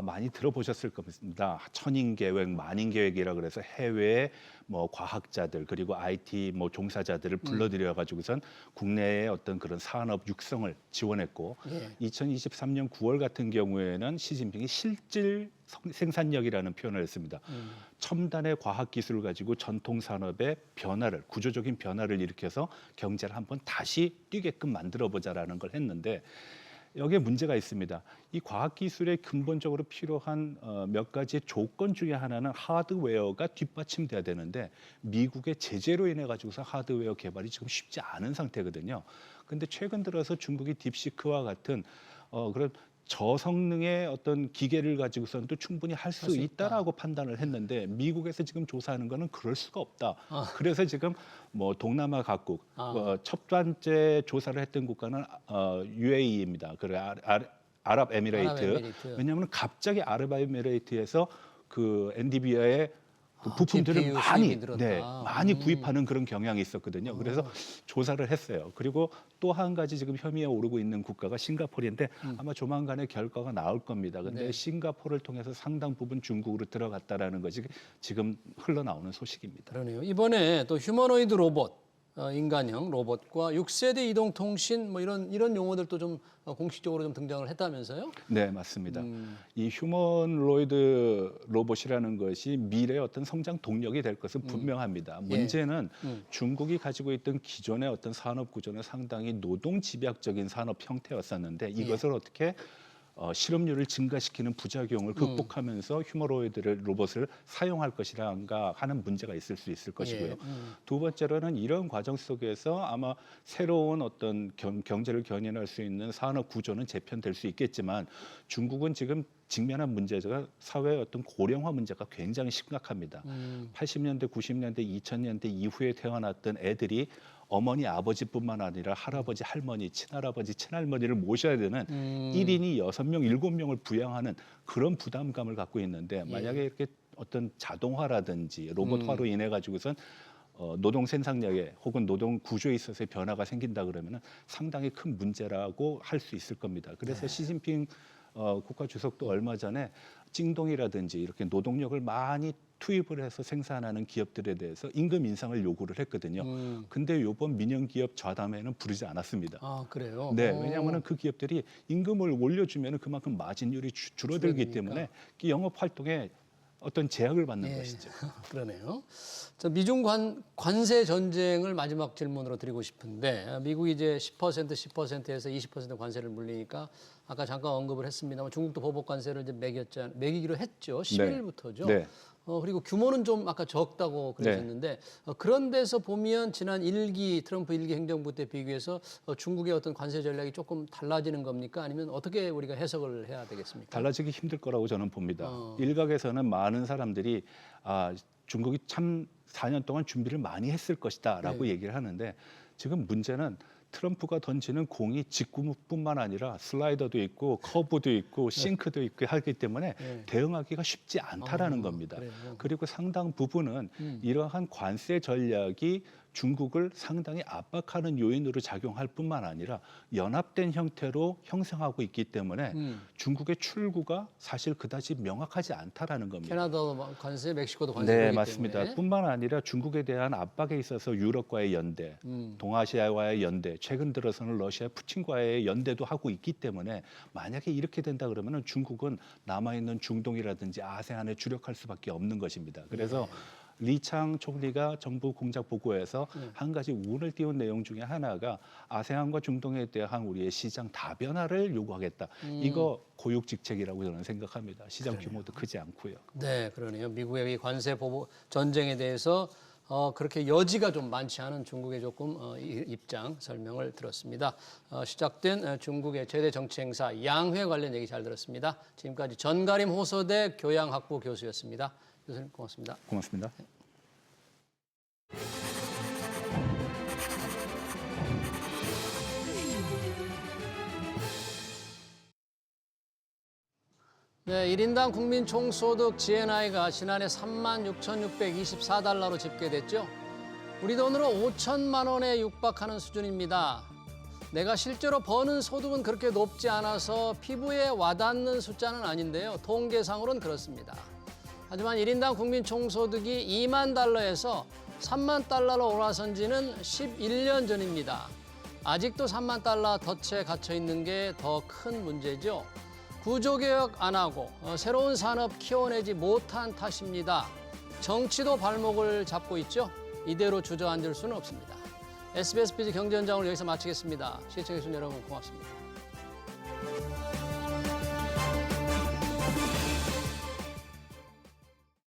많이 들어보셨을 겁니다. 천인 계획, 만인 계획이라 그래서 해외 뭐 과학자들 그리고 IT 뭐 종사자들을 불러들여 가지고선 국내의 어떤 그런 산업 육성을 지원했고 2023년 9월 같은 경우에는 시진핑이 실질 생산력이라는 표현을 했습니다. 첨단의 과학 기술을 가지고 전통 산업의 변화를 구조적인 변화를 일으켜서 경제를 한번 다시 뛰게끔 만들어 보자라는 걸 했는데 여기에 문제가 있습니다. 이 과학기술에 근본적으로 필요한 몇 가지 조건 중에 하나는 하드웨어가 뒷받침돼야 되는데 미국의 제재로 인해 가지고서 하드웨어 개발이 지금 쉽지 않은 상태거든요. 근데 최근 들어서 중국이 딥시크와 같은 그런 저성능의 어떤 기계를 가지고서는 또 충분히 할 수 있다라고 판단을 했는데 미국에서 지금 조사하는 거는 그럴 수가 없다. 그래서 지금 뭐 동남아 각국 첫 번째 조사를 했던 국가는 UAE입니다. 그래 아랍에미레이트. 왜냐하면 갑자기 아랍에미레이트에서 그 엔비디아의 그 부품들을 GPU 많이 수입이 늘었다. 많이 구입하는 그런 경향이 있었거든요. 그래서 조사를 했어요. 그리고 또 한 가지 지금 혐의에 오르고 있는 국가가 싱가포르인데 아마 조만간에 결과가 나올 겁니다. 근데 싱가포르를 통해서 상당 부분 중국으로 들어갔다라는 것이 지금 흘러나오는 소식입니다. 그러네요. 이번에 또 휴머노이드 로봇, 인간형 로봇과 6세대 이동 통신 뭐 이런 용어들도 좀 공식적으로 좀 등장을 했다면서요? 네, 맞습니다. 이 휴머노이드 로봇이라는 것이 미래의 어떤 성장 동력이 될 것은 분명합니다. 문제는 중국이 가지고 있던 기존의 어떤 산업 구조는 상당히 노동 집약적인 산업 형태였었는데 이것을 어떻게 실업률을 증가시키는 부작용을 극복하면서 휴머노이드 로봇을 사용할 것이란가 하는 문제가 있을 수 있을 것이고요. 두 번째로는 이런 과정 속에서 아마 새로운 어떤 경제를 견인할 수 있는 산업 구조는 재편될 수 있겠지만 중국은 지금 직면한 문제가 사회의 어떤 고령화 문제가 굉장히 심각합니다. 80년대, 90년대, 2000년대 이후에 태어났던 애들이 어머니, 아버지뿐만 아니라 할아버지, 할머니, 친할아버지, 친할머니를 모셔야 되는 1인이 6명, 7명을 부양하는 그런 부담감을 갖고 있는데 만약에 이렇게 어떤 자동화라든지 로봇화로 인해 가지고선 노동 생산력에 혹은 노동 구조에 있어서의 변화가 생긴다 그러면은 상당히 큰 문제라고 할 수 있을 겁니다. 그래서 시진핑 국가 주석도 얼마 전에 찡동이라든지 이렇게 노동력을 많이 투입을 해서 생산하는 기업들에 대해서 임금 인상을 요구를 했거든요. 근데 이번 민영기업 좌담회는 부르지 않았습니다. 아, 그래요? 네, 왜냐하면 그 기업들이 임금을 올려주면 그만큼 마진율이 줄어들기 때문에 그 영업 활동에 어떤 제약을 받는 것이죠. 그러네요. 자, 미중 관세 전쟁을 마지막 질문으로 드리고 싶은데 미국이 이제 10%에서 20% 관세를 물리니까 아까 잠깐 언급을 했습니다만 중국도 보복 관세를 이제 매기기로 했죠. 10일부터죠. 네. 그리고 규모는 좀 아까 적다고 그러셨는데 그런 데서 보면 지난 트럼프 1기 행정부 때 비교해서 중국의 어떤 관세 전략이 조금 달라지는 겁니까? 아니면 어떻게 우리가 해석을 해야 되겠습니까? 달라지기 힘들 거라고 저는 봅니다. 일각에서는 많은 사람들이 중국이 참 4년 동안 준비를 많이 했을 것이다라고 얘기를 하는데 지금 문제는 트럼프가 던지는 공이 직구뿐만 아니라 슬라이더도 있고 커브도 있고 싱크도 있고 하기 때문에 대응하기가 쉽지 않다라는 겁니다. 그래요. 그리고 상당 부분은 이러한 관세 전략이 중국을 상당히 압박하는 요인으로 작용할 뿐만 아니라 연합된 형태로 형성하고 있기 때문에 중국의 출구가 사실 그다지 명확하지 않다라는 겁니다. 캐나다도 관세, 멕시코도 관세. 네, 맞습니다. 뿐만 아니라 중국에 대한 압박에 있어서 유럽과의 연대, 동아시아와의 연대, 최근 들어서는 러시아 푸틴과의 연대도 하고 있기 때문에 만약에 이렇게 된다 그러면은 중국은 남아있는 중동이라든지 아세안에 주력할 수밖에 없는 것입니다. 그래서 리창 총리가 정부 공작 보고에서 한 가지 운을 띄운 내용 중에 하나가 아세안과 중동에 대한 우리의 시장 다변화를 요구하겠다. 이거 고육직책이라고 저는 생각합니다. 시장 규모도 크지 않고요. 네, 그러네요. 미국의 이 관세 보복 전쟁에 대해서 그렇게 여지가 좀 많지 않은 중국의 조금 입장 설명을 들었습니다. 시작된 중국의 최대 정치 행사 양회 관련 얘기 잘 들었습니다. 지금까지 전가림 호서대 교양학부 교수였습니다. 교수님 고맙습니다. 고맙습니다. 네, 1인당 국민 총소득 GNI가 지난해 36,624달러로 집계됐죠. 우리 돈으로 5천만 원에 육박하는 수준입니다. 내가 실제로 버는 소득은 그렇게 높지 않아서 피부에 와닿는 숫자는 아닌데요. 통계상으로는 그렇습니다. 하지만 1인당 국민 총소득이 2만 달러에서 3만 달러로 올라선 지는 11년 전입니다. 아직도 3만 달러 덫에 갇혀 있는 게 더 큰 문제죠. 구조개혁 안 하고 새로운 산업 키워내지 못한 탓입니다. 정치도 발목을 잡고 있죠. 이대로 주저앉을 수는 없습니다. SBS BG 경제 현장을 여기서 마치겠습니다. 시청해주신 여러분 고맙습니다.